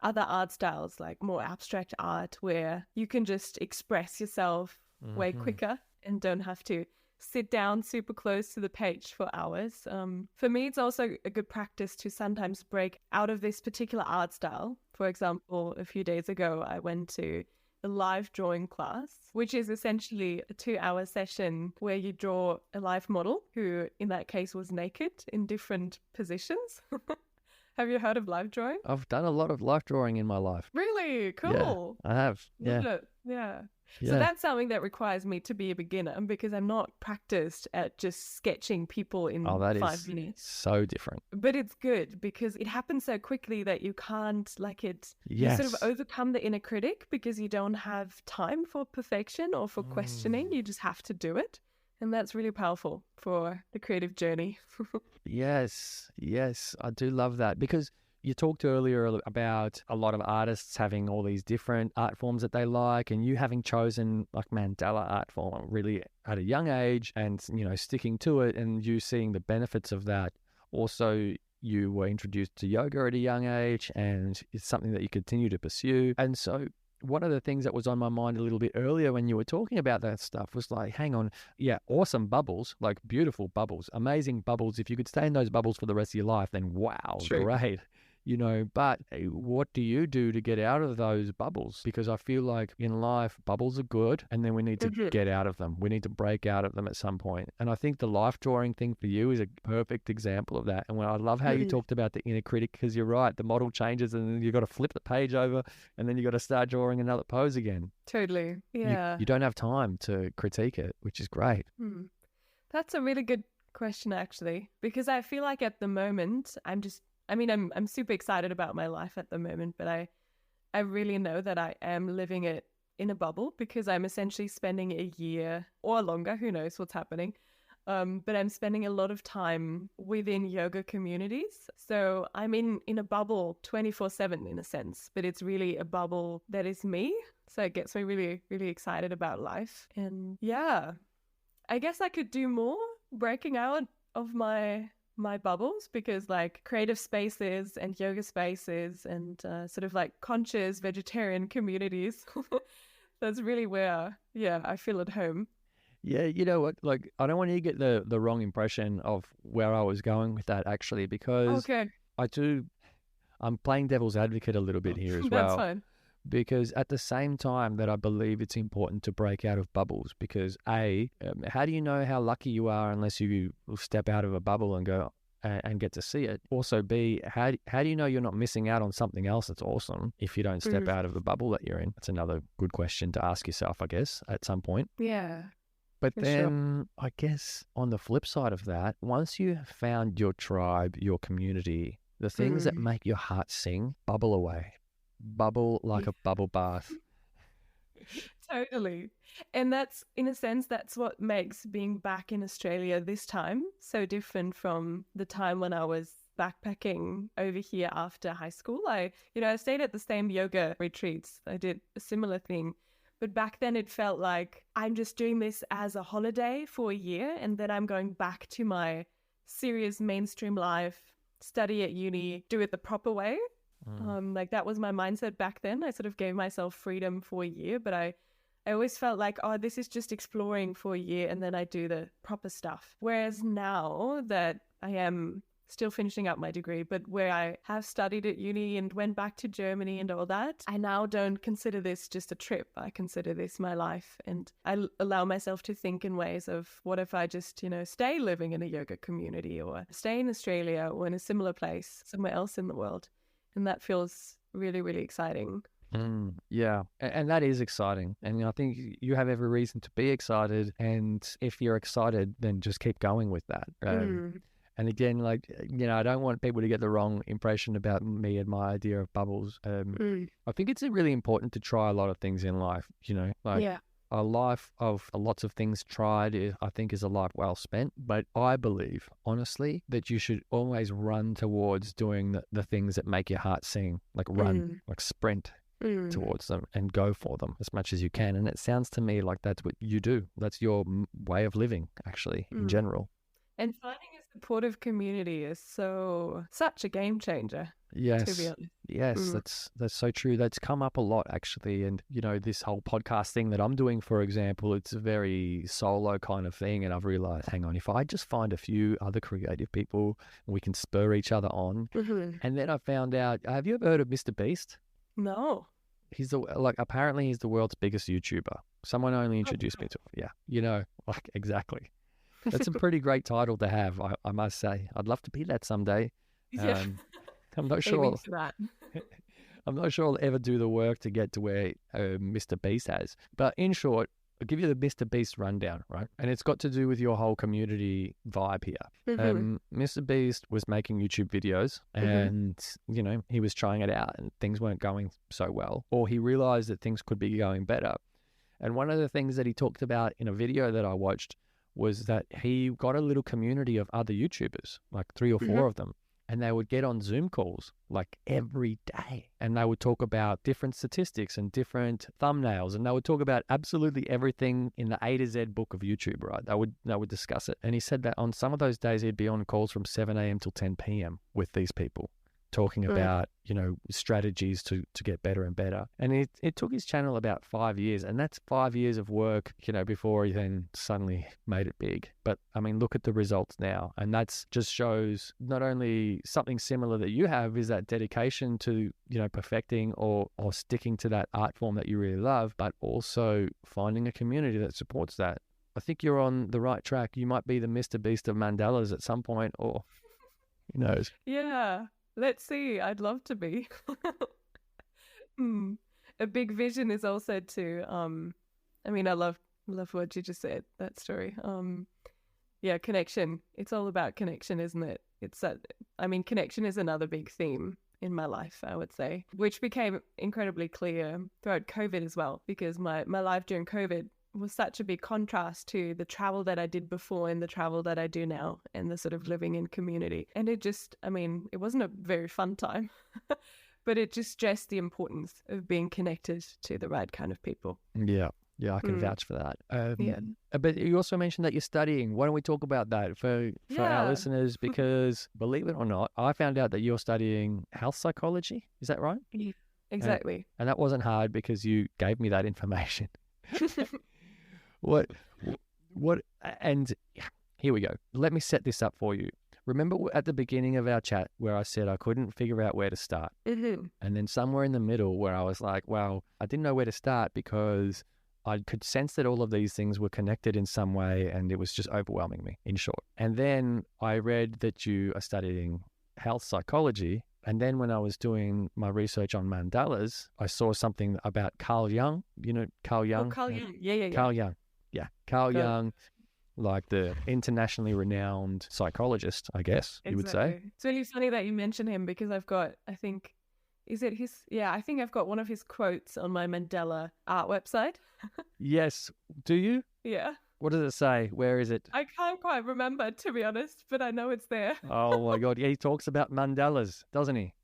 other art styles like more abstract art where you can just express yourself way quicker and don't have to sit down super close to the page for hours. For me, it's also a good practice to sometimes break out of this particular art style. For example, a few days ago, I went to a live drawing class, which is essentially a 2-hour session where you draw a live model who in that case was naked in different positions. Have you heard of live drawing?
I've done a lot of live drawing in my life.
Really? Cool.
Yeah, I have. Yeah.
So that's something that requires me to be a beginner because I'm not practiced at just sketching people in 5 minutes.
So different.
But it's good because it happens so quickly that you can't you sort of overcome the inner critic because you don't have time for perfection or for questioning. You just have to do it. And that's really powerful for the creative journey.
Yes, I do love that because you talked earlier about a lot of artists having all these different art forms that they like and you having chosen like mandala art form really at a young age and, you know, sticking to it and you seeing the benefits of that. Also, you were introduced to yoga at a young age and it's something that you continue to pursue. And so one of the things that was on my mind a little bit earlier when you were talking about that stuff was like, hang on, yeah, awesome bubbles, like beautiful bubbles, amazing bubbles. If you could stay in those bubbles for the rest of your life, then wow, great. You know, but what do you do to get out of those bubbles? Because I feel like in life, bubbles are good and then we need to get out of them. We need to break out of them at some point. And I think the life drawing thing for you is a perfect example of that. And I love how you talked about the inner critic because you're right, the model changes and then you've got to flip the page over and then you've got to start drawing another pose again.
Totally. Yeah.
You don't have time to critique it, which is great.
That's a really good question, actually, because I feel like at the moment, I'm super excited about my life at the moment, but I really know that I am living it in a bubble because I'm essentially spending a year or longer, who knows what's happening. But I'm spending a lot of time within yoga communities. So I'm in a bubble 24/7 in a sense, but it's really a bubble that is me. So it gets me really, really excited about life. And yeah, I guess I could do more breaking out of my bubbles, because like creative spaces and yoga spaces and sort of like conscious vegetarian communities, that's really where, I feel at home.
Yeah, you know what? Like, I don't want you to get the wrong impression of where I was going with that, actually, because
Okay,
I'm playing devil's advocate a little bit here as
that's
well.
fine.
Because at the same time that I believe it's important to break out of bubbles, because how do you know how lucky you are unless you step out of a bubble and go and get to see it? Also, B, how do you know you're not missing out on something else that's awesome if you don't step out of the bubble that you're in? That's another good question to ask yourself, I guess, at some point.
Yeah.
But
For
then I guess on the flip side of that, once you have found your tribe, your community, the things that make your heart sing, bubble away. Bubble like a bubble bath.
Totally. And that's, in a sense, that's what makes being back in Australia this time so different from the time when I was backpacking over here after high school. I stayed at the same yoga retreats. I did a similar thing. But back then it felt like I'm just doing this as a holiday for a year, and then I'm going back to my serious mainstream life, study at uni, do it the proper way. Like that was my mindset back then. I sort of gave myself freedom for a year, but I always felt like, oh, this is just exploring for a year and then I do the proper stuff. Whereas now that I am still finishing up my degree, but where I have studied at uni and went back to Germany and all that, I now don't consider this just a trip. I consider this my life, and I allow myself to think in ways of, what if I just, stay living in a yoga community or stay in Australia or in a similar place somewhere else in the world. And that feels really, really exciting.
Yeah, and that is exciting. And I think you have every reason to be excited. And if you're excited, then just keep going with that. And again, like, I don't want people to get the wrong impression about me and my idea of bubbles. I think it's really important to try a lot of things in life, a life of lots of things tried, I think, is a life well spent. But I believe, honestly, that you should always run towards doing the things that make your heart sing, like run, like sprint towards them and go for them as much as you can. And it sounds to me like that's what you do. That's your way of living, actually, in general.
And finding a supportive community is such a game changer.
Yes.
To be honest.
Yes, that's so true. That's come up a lot, actually. And, this whole podcast thing that I'm doing, for example, it's a very solo kind of thing. And I've realized, hang on, if I just find a few other creative people, we can spur each other on. And then I found out, have you ever heard of Mr. Beast?
No.
Apparently he's the world's biggest YouTuber. Someone only introduced me to him. Yeah. Exactly. That's a pretty great title to have, I must say. I'd love to be that someday.
Yeah.
I'm not sure.
That.
I'm not sure I'll ever do the work to get to where Mr. Beast has. But in short, I'll give you the Mr. Beast rundown, right? And it's got to do with your whole community vibe here. Mr. Beast was making YouTube videos and, he was trying it out and things weren't going so well. Or he realized that things could be going better. And one of the things that he talked about in a video that I watched was that he got a little community of other YouTubers, like 3 or 4 of them. And they would get on Zoom calls like every day. And they would talk about different statistics and different thumbnails. And they would talk about absolutely everything in the A to Z book of YouTube, right? They would discuss it. And he said that on some of those days, he'd be on calls from 7 a.m. till 10 p.m. with these people, talking about, strategies to get better and better. And it took his channel about 5 years. And that's 5 years of work, before he then suddenly made it big. But I mean, look at the results now. And that's just shows not only something similar that you have is that dedication to, perfecting or sticking to that art form that you really love, but also finding a community that supports that. I think you're on the right track. You might be the Mr. Beast of Mandalas at some point, or who knows?
Yeah. Let's see. I'd love to be. A big vision is also to, I love what you just said, that story. Connection. It's all about connection, isn't it? Connection is another big theme in my life, I would say, which became incredibly clear throughout COVID as well, because my life during COVID was such a big contrast to the travel that I did before and the travel that I do now and the sort of living in community. And it just, I mean, it wasn't a very fun time, but it just stressed the importance of being connected to the right kind of people.
Yeah. Yeah, I can vouch for that.
Yeah.
But you also mentioned that you're studying. Why don't we talk about that for our listeners? Because believe it or not, I found out that you're studying health psychology. Is that right?
Yeah, exactly.
And that wasn't hard because you gave me that information. What, and here we go. Let me set this up for you. Remember at the beginning of our chat where I said I couldn't figure out where to start?
Mm-hmm.
And then somewhere in the middle where I was like, well, I didn't know where to start because I could sense that all of these things were connected in some way and it was just overwhelming me, in short. And then I read that you are studying health psychology. And then when I was doing my research on Mandalas, I saw something about Carl Jung. You know Carl Jung?
Oh, Carl Jung. Yeah.
Carl Jung. Yeah. Carl Jung, like the internationally renowned psychologist, I guess you would say.
It's really funny that you mention him because I've got, I think I've got one of his quotes on my Mandala art website.
Yes. Do you?
Yeah.
What does it say? Where is it?
I can't quite remember, to be honest, but I know it's there.
Oh my God. Yeah, he talks about mandalas, doesn't he?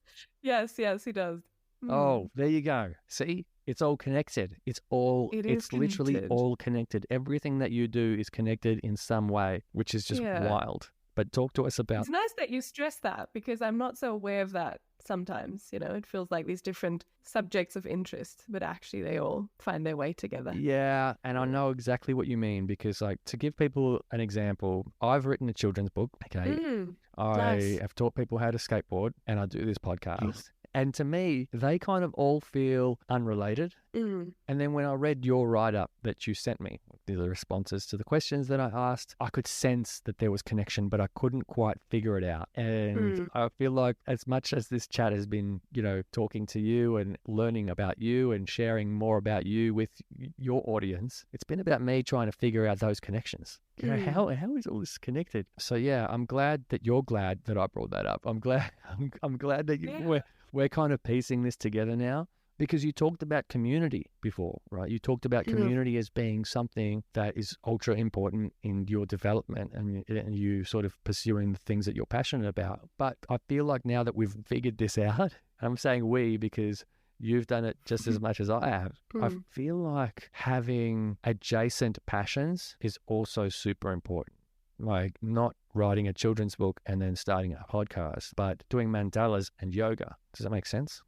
Yes, he does.
Oh, there you go. See? It's all connected. It's literally
connected.
all connected. Everything that you do is connected in some way, which is just wild. But talk to us about...
It's nice that you stress that because I'm not so aware of that sometimes. You know, it feels like these different subjects of interest, but actually they all find their way together.
Yeah, and I know exactly what you mean because, like, to give people an example, I've written a children's book, okay? I have taught people how to skateboard and I do this podcast. And to me, they kind of all feel unrelated. And then when I read your write-up that you sent me, the responses to the questions that I asked, I could sense that there was connection, but I couldn't quite figure it out. And I feel like as much as this chat has been, you know, talking to you and learning about you and sharing more about you with your audience, it's been about me trying to figure out those connections. You know, how is all this connected? So yeah, I'm glad that you're glad that I brought that up. I'm glad that we're kind of piecing this together now because you talked about community before, right? You talked about community as being something that is ultra important in your development and you sort of pursuing the things that you're passionate about. But I feel like now that we've figured this out, I'm saying we because you've done it just as much as I have. I feel like having adjacent passions is also super important. Like not writing a children's book and then starting a podcast, but doing mandalas and yoga. Does that make sense?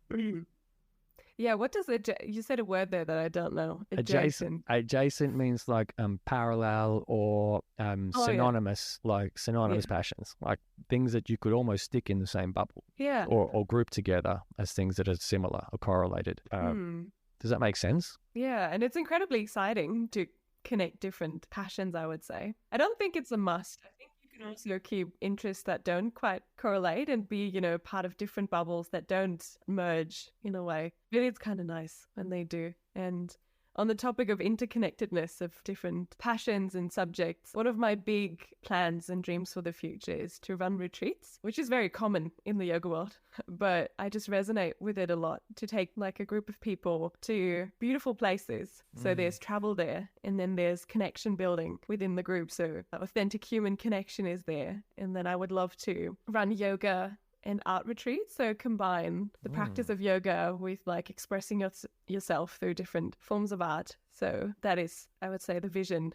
Yeah, what does you said a word there that I don't know.
Adjacent. Adjacent means like parallel or synonymous, like synonymous passions, like things that you could almost stick in the same bubble.
Yeah.
Or group together as things that are similar or correlated. Does that make sense?
Yeah, and it's incredibly exciting to connect different passions, I would say. I don't think it's a must. I think you can also keep interests that don't quite correlate and be, you know, part of different bubbles that don't merge in a way. Really, it's kind of nice when they do. And on the topic of interconnectedness of different passions and subjects, one of my big plans and dreams for the future is to run retreats, which is very common in the yoga world, but I just resonate with it a lot, to take like a group of people to beautiful places. So there's travel there and then there's connection building within the group. So authentic human connection is there. And then I would love to run yoga and art retreats, so combine the practice of yoga with like expressing yourself through different forms of art. So that is, I would say, the vision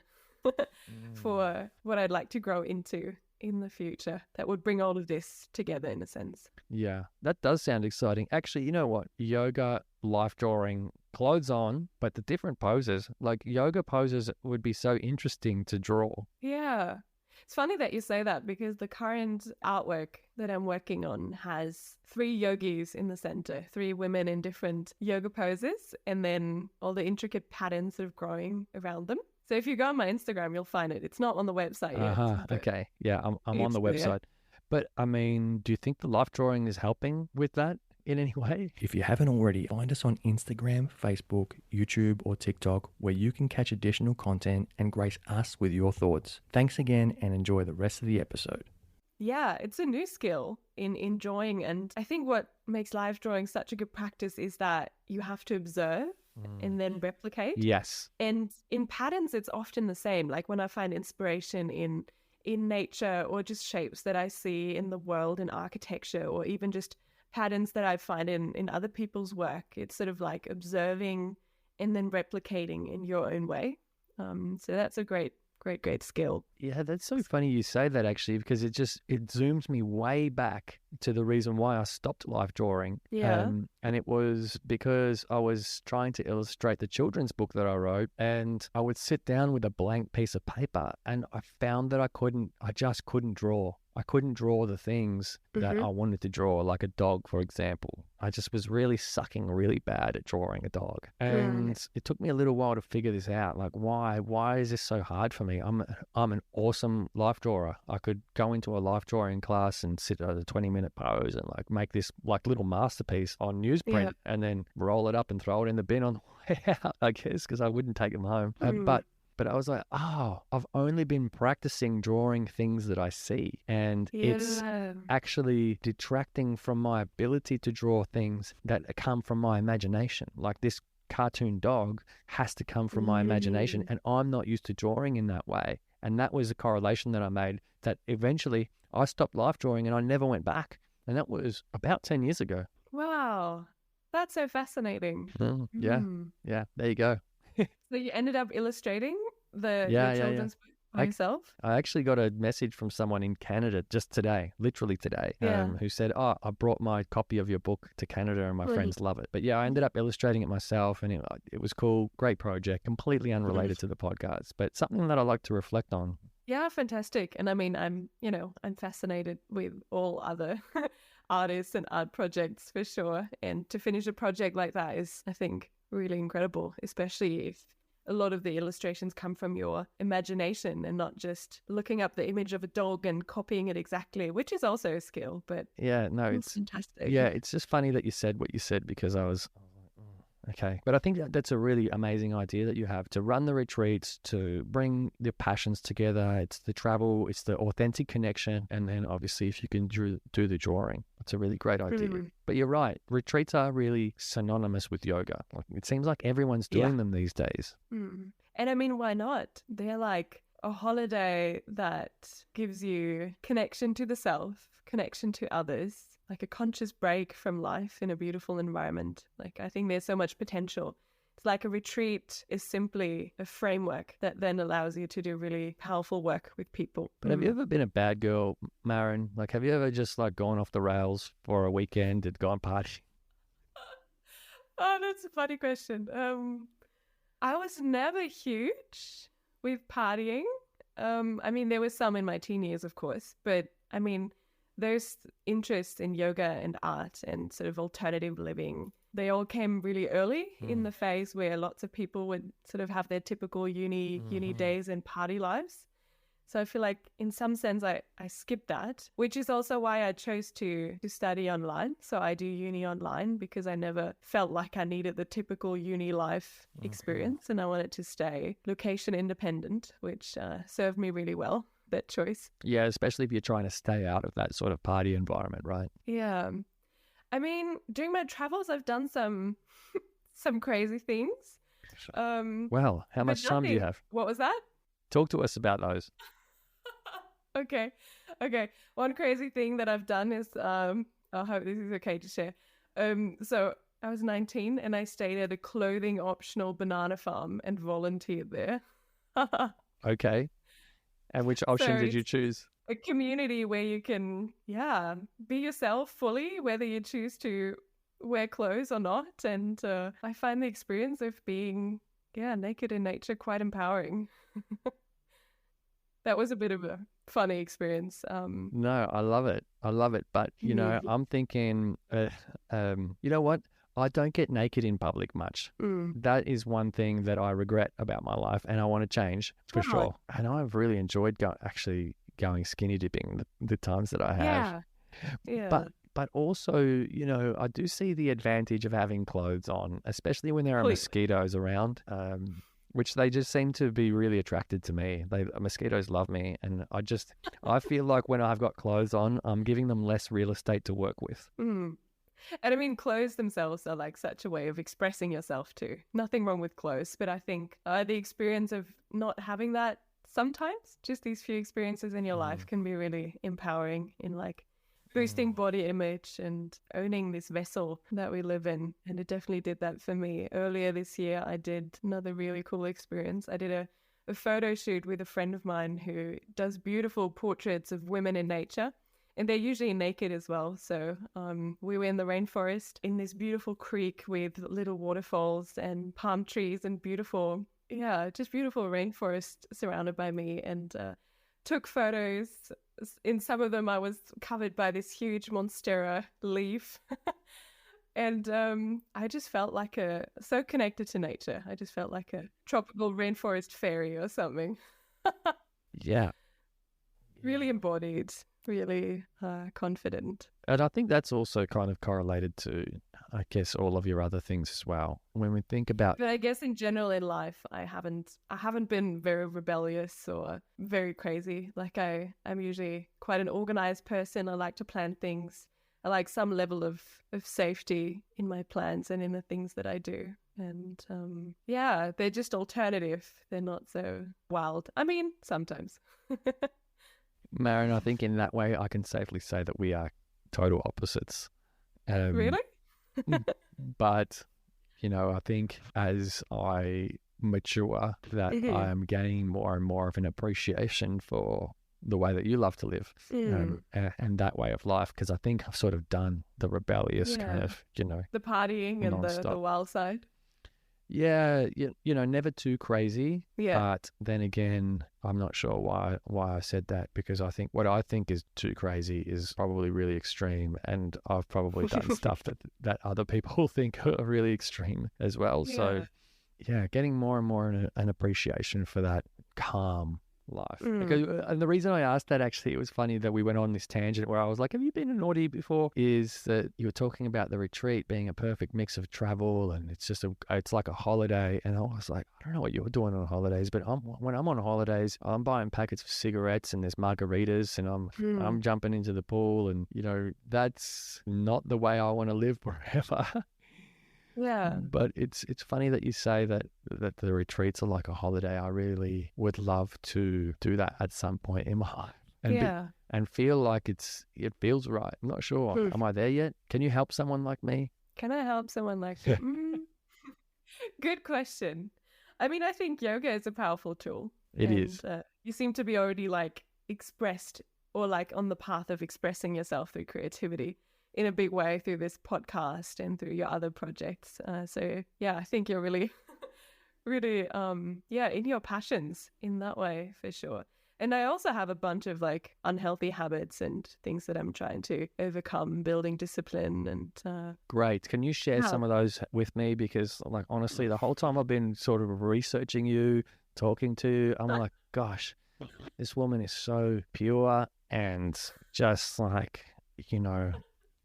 for what I'd like to grow into in the future that would bring all of this together in a sense.
Yeah, that does sound exciting. Actually, you know what? Yoga, life drawing, clothes on, but the different poses, like yoga poses would be so interesting to draw.
Yeah. It's funny that you say that because the current artwork that I'm working on has 3 yogis in the center, 3 women in different yoga poses, and then all the intricate patterns sort of growing around them. So if you go on my Instagram, you'll find it. It's not on the website yet.
Okay. Yeah, I'm on the website. But I mean, do you think the life drawing is helping with that in any way? If you haven't already, find us on Instagram, Facebook, YouTube, or TikTok, where you can catch additional content and grace us with your thoughts. Thanks again and enjoy the rest of the episode.
it's a new skill in enjoying. And I think what makes live drawing such a good practice is that you have to observe and then replicate.
Yes.
And in patterns, it's often the same. Like when I find inspiration in nature, or just shapes that I see in the world in architecture, or even just patterns that I find in other people's work, it's sort of like observing and then replicating in your own way. So that's a great skill.
Yeah, that's so funny you say that, actually, because it zooms me way back to the reason why I stopped life drawing.
Yeah.
And it was because I was trying to illustrate the children's book that I wrote, and I would sit down with a blank piece of paper, and I found that I just couldn't draw. I couldn't draw the things that I wanted to draw, like a dog, for example. I just was really sucking really bad at drawing a dog. And it took me a little while to figure this out. Like, why is this so hard for me? I'm an awesome life drawer. I could go into a life drawing class and sit at a 20-minute pose and like make this like little masterpiece on newsprint and then roll it up and throw it in the bin on the way out, I guess, because I wouldn't take them home. But I was like, I've only been practicing drawing things that I see. And it's actually detracting from my ability to draw things that come from my imagination. Like this cartoon dog has to come from my imagination, and I'm not used to drawing in that way. And that was a correlation that I made, that eventually I stopped life drawing and I never went back. And that was about 10 years ago.
Wow. That's so fascinating.
Yeah, there you go.
So you ended up illustrating the children's book by yourself?
I actually got a message from someone in Canada just today, literally today, who said, I brought my copy of your book to Canada and my friends love it. But yeah, I ended up illustrating it myself, and it was cool. Great project, completely unrelated to the podcast, but something that I like to reflect on.
Yeah, fantastic. And I mean, I'm fascinated with all other artists and art projects for sure. And to finish a project like that is, I think, really incredible, especially if a lot of the illustrations come from your imagination and not just looking up the image of a dog and copying it exactly, which is also a skill. But it's fantastic.
Yeah, it's just funny that you said what you said, because I was okay. But I think that's a really amazing idea that you have, to run the retreats, to bring the passions together. It's the travel, it's the authentic connection, and then obviously if you can do the drawing, it's a really great idea. But you're right, retreats are really synonymous with yoga. Like, it seems like everyone's doing them these days.
And I mean, why not? They're like a holiday that gives you connection to the self, connection to others, like a conscious break from life in a beautiful environment. Like, I think there's so much potential. It's like a retreat is simply a framework that then allows you to do really powerful work with people.
But have you ever been a bad girl, Maren? Like, have you ever just like gone off the rails for a weekend and gone party?
Oh, that's a funny question. I was never huge with partying. I mean, there was some in my teen years, of course, but I mean, those interests in yoga and art and sort of alternative living, they all came really early in the phase where lots of people would sort of have their typical uni days and party lives. So I feel like in some sense I skipped that, which is also why I chose to study online. So I do uni online because I never felt like I needed the typical uni life experience, and I wanted to stay location independent, which served me really well. That choice.
Yeah, especially if you're trying to stay out of that sort of party environment, right?
Yeah. I mean, during my travels, I've done some crazy things.
Well, how much time do you have?
What was that?
Talk to us about those.
Okay. One crazy thing that I've done is, I hope this is okay to share. So I was 19 and I stayed at a clothing optional banana farm and volunteered there.
Okay. And which option did you choose?
A community where you can, be yourself fully, whether you choose to wear clothes or not. And I find the experience of being, naked in nature quite empowering. That was a bit of a funny experience.
No, I love it. But, I'm thinking, you know what? I don't get naked in public much. That is one thing that I regret about my life, and I want to change for sure. And I've really enjoyed going skinny dipping the times that I have.
Yeah.
But also, I do see the advantage of having clothes on, especially when there are mosquitoes around. which they just seem to be really attracted to me. Mosquitoes love me, and I feel like when I've got clothes on, I'm giving them less real estate to work with.
Mm. And I mean, clothes themselves are like such a way of expressing yourself too. Nothing wrong with clothes, but I think the experience of not having that sometimes, just these few experiences in your life can be really empowering in like boosting body image and owning this vessel that we live in. And it definitely did that for me. Earlier this year, I did another really cool experience. I did a photo shoot with a friend of mine who does beautiful portraits of women in nature. And they're usually naked as well. So we were in the rainforest in this beautiful creek with little waterfalls and palm trees and just beautiful rainforest surrounded by me, and took photos. In some of them, I was covered by this huge monstera leaf. And I just felt like so connected to nature. I just felt like a tropical rainforest fairy or something.
Yeah.
Really embodied. Really confident.
And I think that's also kind of correlated to, I guess, all of your other things as well. When we think about...
But I guess in general in life, I haven't been very rebellious or very crazy. Like I'm usually quite an organized person. I like to plan things. I like some level of safety in my plans and in the things that I do. And they're just alternative. They're not so wild. I mean, sometimes.
Maren, I think in that way, I can safely say that we are total opposites.
Really?
But, I think as I mature, that I am gaining more and more of an appreciation for the way that you love to live and that way of life, because I think I've sort of done the rebellious kind of,
the partying and the wild side.
Yeah, never too crazy.
Yeah.
But then again, I'm not sure why I said that, because I think what I think is too crazy is probably really extreme, and I've probably done stuff that other people think are really extreme as well.
Yeah.
So, yeah, getting more and more an appreciation for that calm life. Because, and the reason I asked that, actually, it was funny that we went on this tangent where I was like, have you been in Naughty before? Is that you were talking about the retreat being a perfect mix of travel, and it's like a holiday. And I was like, I don't know what you're doing on holidays, but when I'm on holidays, I'm buying packets of cigarettes and there's margaritas, and I'm jumping into the pool, and that's not the way I want to live forever.
Yeah.
But it's funny that you say that the retreats are like a holiday. I really would love to do that at some point in my life. And feel like it feels right. I'm not sure. Am I there yet? Can you help someone like me?
Can I help someone like me? Good question. I mean, I think yoga is a powerful tool.
It is.
You seem to be already like expressed or like on the path of expressing yourself through creativity in a big way through this podcast and through your other projects. So I think you're really, really, in your passions in that way for sure. And I also have a bunch of like unhealthy habits and things that I'm trying to overcome, building discipline and...
Great. Can you share some of those with me? Because like, honestly, the whole time I've been sort of researching you, talking to you, I'm like, gosh, this woman is so pure and just like,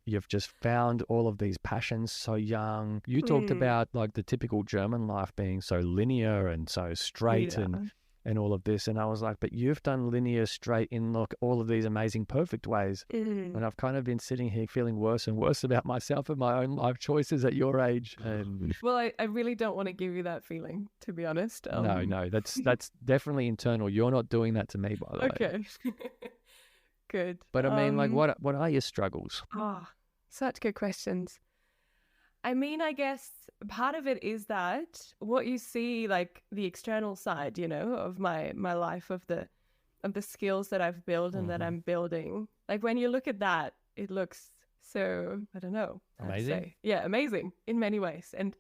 you've just found all of these passions so young. You talked about like the typical German life being so linear and so straight and all of this. And I was like, but you've done linear, straight in all of these amazing, perfect ways. And I've kind of been sitting here feeling worse and worse about myself and my own life choices at your age.
Well, I really don't want to give you that feeling, to be honest.
No, that's definitely internal. You're not doing that to me, by the way.
Okay. Good.
But I mean, like, what are your struggles?
Such good questions. I mean, I guess part of it is that what you see, like the external side, of my life, of the skills that I've built and that I'm building. Like when you look at that, it looks so, I don't know.
Amazing?
Yeah, amazing in many ways. And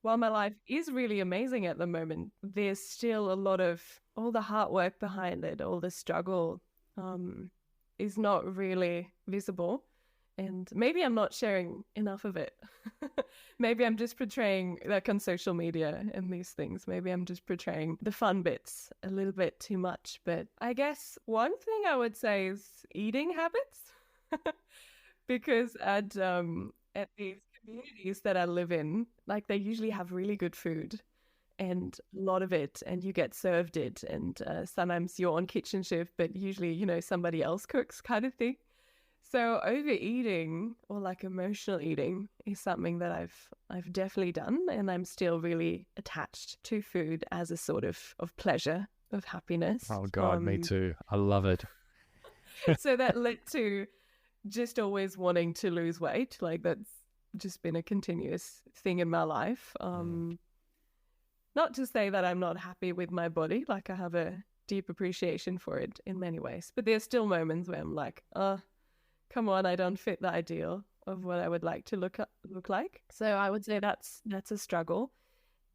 while my life is really amazing at the moment, there's still a lot of all the hard work behind it, all the struggle is not really visible. And maybe I'm not sharing enough of it. Maybe I'm just portraying like on social media and these things. Maybe I'm just portraying the fun bits a little bit too much. But I guess one thing I would say is eating habits. Because at these communities that I live in, like they usually have really good food. and a lot of it, and you get served it, and sometimes you're on kitchen shift, but usually, you know, somebody else cooks kind of thing. So overeating or like emotional eating is something that I've definitely done, and I'm still really attached to food as a sort of pleasure, of happiness.
Oh God, me too. I love it.
So that led to just always wanting to lose weight. Like that's just been a continuous thing in my life. Not to say that I'm not happy with my body, like I have a deep appreciation for it in many ways, but there's still moments where I'm like, come on, I don't fit the ideal of what I would like to look like. So I would say that's a struggle.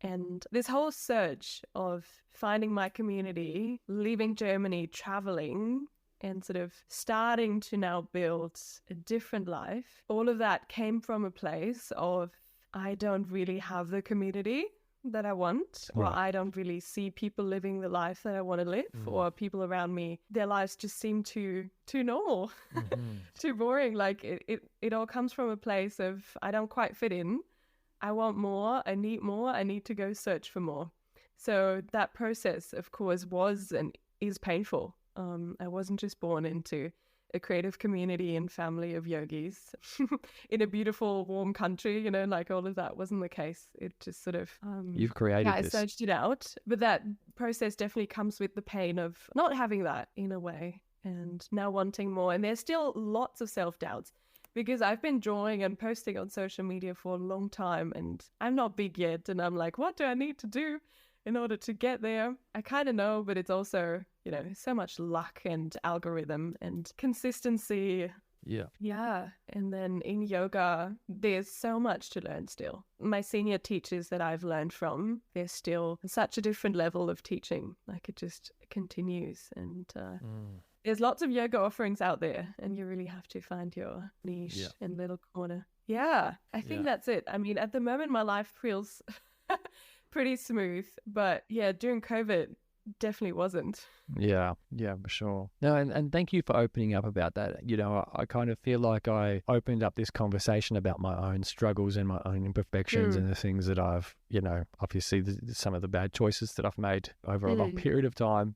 And this whole search of finding my community, leaving Germany, traveling, and sort of starting to now build a different life, all of that came from a place of I don't really have the community that I want, or I don't really see people living the life that I want to live, or people around me, their lives just seem too normal, too boring. Like it all comes from a place of I don't quite fit in. I want more. I need to go search for more. So that process, of course, was and is painful. I wasn't just born into a creative community and family of yogis in a beautiful, warm country, you know, like all of that wasn't the case. It just sort of...
You've created this.
I searched it out. But that process definitely comes with the pain of not having that in a way and now wanting more. And there's still lots of self-doubts because I've been drawing and posting on social media for a long time and I'm not big yet. And I'm like, what do I need to do in order to get there? I kind of know, but it's also, you know, so much luck and algorithm and consistency. Yeah. And then in yoga, there's so much to learn still. My senior teachers that I've learned from, they're still such a different level of teaching. Like it just continues. And there's lots of yoga offerings out there and you really have to find your niche and little corner. Yeah, I think that's it. I mean, at the moment, my life feels pretty smooth. But yeah, during COVID, definitely wasn't.
Yeah, for sure. No, and thank you for opening up about that. You know, I kind of feel like I opened up this conversation about my own struggles and my own imperfections and the things that I've, you know, obviously some of the bad choices that I've made over a long period of time.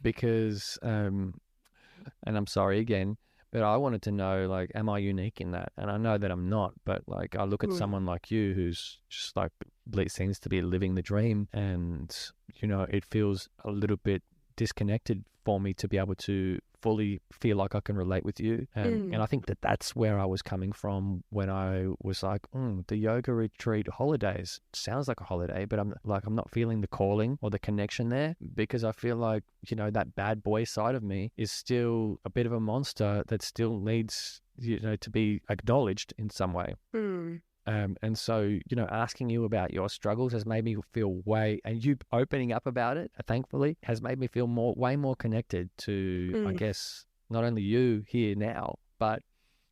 Because, and I'm sorry again, but I wanted to know, like, am I unique in that? And I know that I'm not, but like, I look at someone like you who's just like, seems to be living the dream, and you know, it feels a little bit disconnected for me to be able to fully feel like I can relate with you. And I think that that's where I was coming from when I was like, the yoga retreat holidays sounds like a holiday, but I'm not feeling the calling or the connection there, because I feel like, you know, that bad boy side of me is still a bit of a monster that still needs, you know, to be acknowledged in some way. And so, you know, asking you about your struggles has made me feel and you opening up about it, thankfully, has made me feel way more connected to, I guess, not only you here now, but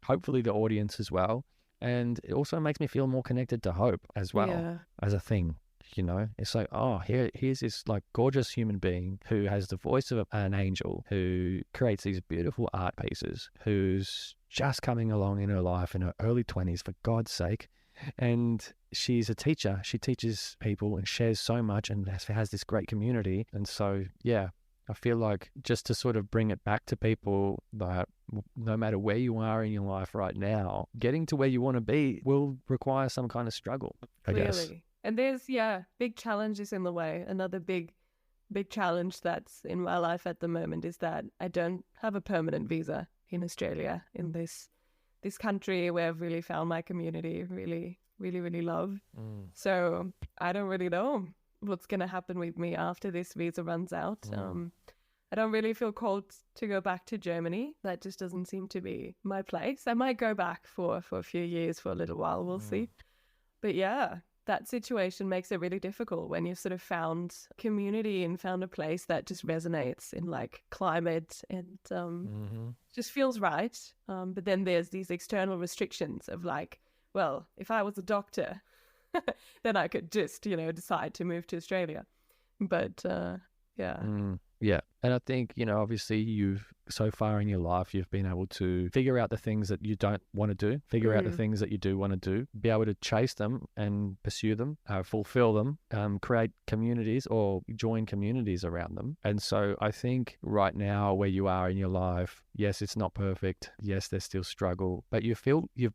hopefully the audience as well. And it also makes me feel more connected to hope as well as a thing. You know, it's like, here's this like gorgeous human being who has the voice of an angel, who creates these beautiful art pieces, who's just coming along in her life in her early 20s, for God's sake. And she's a teacher. She teaches people and shares so much and has this great community. And so, yeah, I feel like just to sort of bring it back to people that no matter where you are in your life right now, getting to where you want to be will require some kind of struggle, I guess.
And there's, big challenges in the way. Another big challenge that's in my life at the moment is that I don't have a permanent visa in Australia, in this country where I've really found my community, really, really, really love. So I don't really know what's going to happen with me after this visa runs out. I don't really feel called to go back to Germany. That just doesn't seem to be my place. I might go back for a few years, for a little while, we'll see. But yeah, that situation makes it really difficult when you've sort of found community and found a place that just resonates in like climate and just feels right. But then there's these external restrictions of like, well, if I was a doctor, then I could just, you know, decide to move to Australia. But
Yeah. And I think, obviously you've so far in your life, you've been able to figure out the things that you don't want to do, figure out the things that you do want to do, be able to chase them and pursue them, fulfill them, create communities or join communities around them. And so I think right now where you are in your life, yes, it's not perfect. Yes, there's still struggle, but you've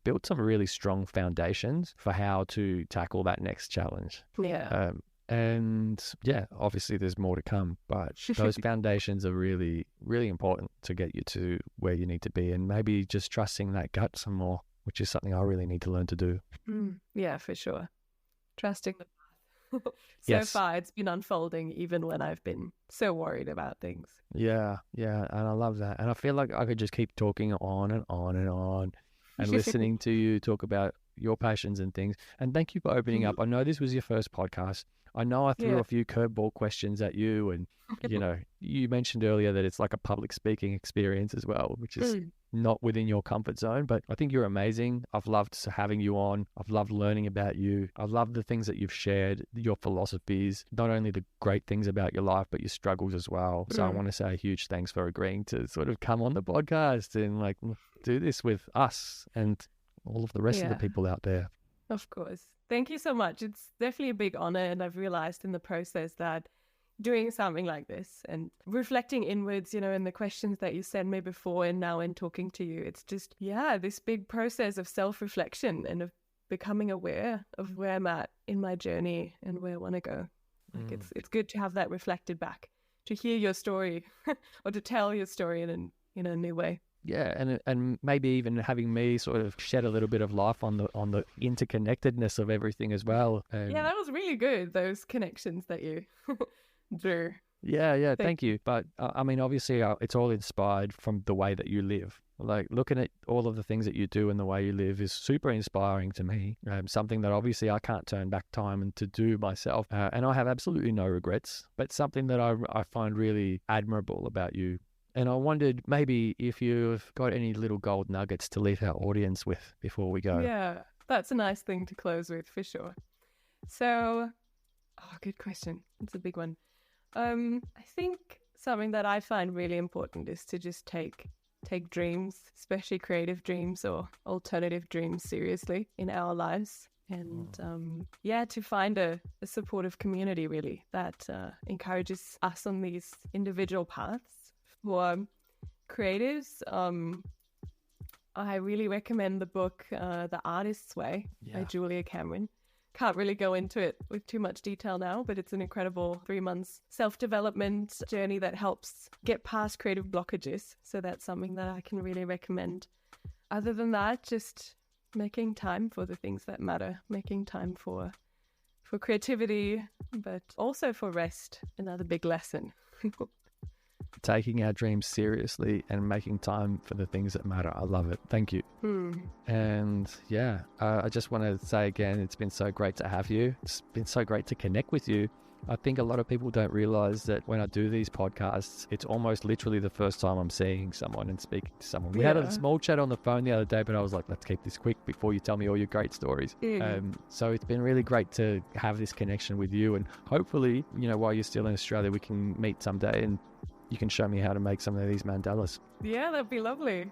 built some really strong foundations for how to tackle that next challenge.
Yeah.
And yeah, obviously there's more to come, but those foundations are really, really important to get you to where you need to be, and maybe just trusting that gut some more, which is something I really need to learn to do.
Yeah, for sure. Trusting the path.
Yes.
Far, it's been unfolding even when I've been so worried about things.
Yeah. And I love that. And I feel like I could just keep talking on and on and on and listening to you talk about your passions and things. And thank you for opening up. I know this was your first podcast. I know I threw a few curveball questions at you, and you mentioned earlier that it's like a public speaking experience as well, which is not within your comfort zone, but I think you're amazing. I've loved having you on. I've loved learning about you. I've loved the things that you've shared, your philosophies, not only the great things about your life, but your struggles as well. So I want to say a huge thanks for agreeing to sort of come on the podcast and like do this with us and all of the rest of the people out there.
Of course. Thank you so much. It's definitely a big honor, and I've realized in the process that doing something like this and reflecting inwards, in the questions that you sent me before and now in talking to you, it's just, this big process of self-reflection and of becoming aware of where I'm at in my journey and where I want to go. Like it's good to have that reflected back, to hear your story or to tell your story in a new way.
Yeah, and maybe even having me sort of shed a little bit of life on the interconnectedness of everything as well.
Yeah, that was really good, those connections that you drew.
Yeah, thank you. But I mean, obviously, it's all inspired from the way that you live. Like looking at all of the things that you do and the way you live is super inspiring to me. Something that obviously I can't turn back time and to do myself. And I have absolutely no regrets, but something that I find really admirable about you. And I wondered maybe if you've got any little gold nuggets to leave our audience with before we go.
Yeah, that's a nice thing to close with for sure. So, good question. It's a big one. I think something that I find really important is to just take dreams, especially creative dreams or alternative dreams, seriously in our lives. And to find a supportive community really that encourages us on these individual paths. For creatives, I really recommend the book The Artist's Way by Julia Cameron. Can't really go into it with too much detail now, but it's an incredible 3 months self-development journey that helps get past creative blockages. So that's something that I can really recommend. Other than that, just making time for the things that matter, making time for creativity, but also for rest, another big lesson.
Taking our dreams seriously and making time for the things that matter. I love it. Thank you. And I just want to say again, it's been so great to have you. It's been so great to connect with you. I think a lot of people don't realize that when I do these podcasts, it's almost literally the first time I'm seeing someone and speaking to someone. We had a small chat on the phone the other day, but I was like, let's keep this quick before you tell me all your great stories. So it's been really great to have this connection with you. And hopefully, while you're still in Australia, we can meet someday and you can show me how to make some of these mandalas.
Yeah, that'd be lovely.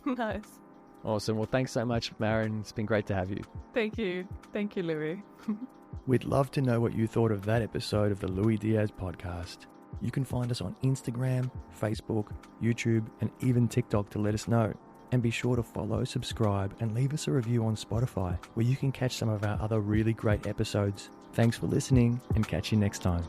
Nice.
Awesome. Well, thanks so much, Maren. It's been great to have you.
Thank you. Thank you, Lui.
We'd love to know what you thought of that episode of the Lui Diaz Podcast. You can find us on Instagram, Facebook, YouTube, and even TikTok to let us know. And be sure to follow, subscribe, and leave us a review on Spotify, where you can catch some of our other really great episodes. Thanks for listening, and catch you next time.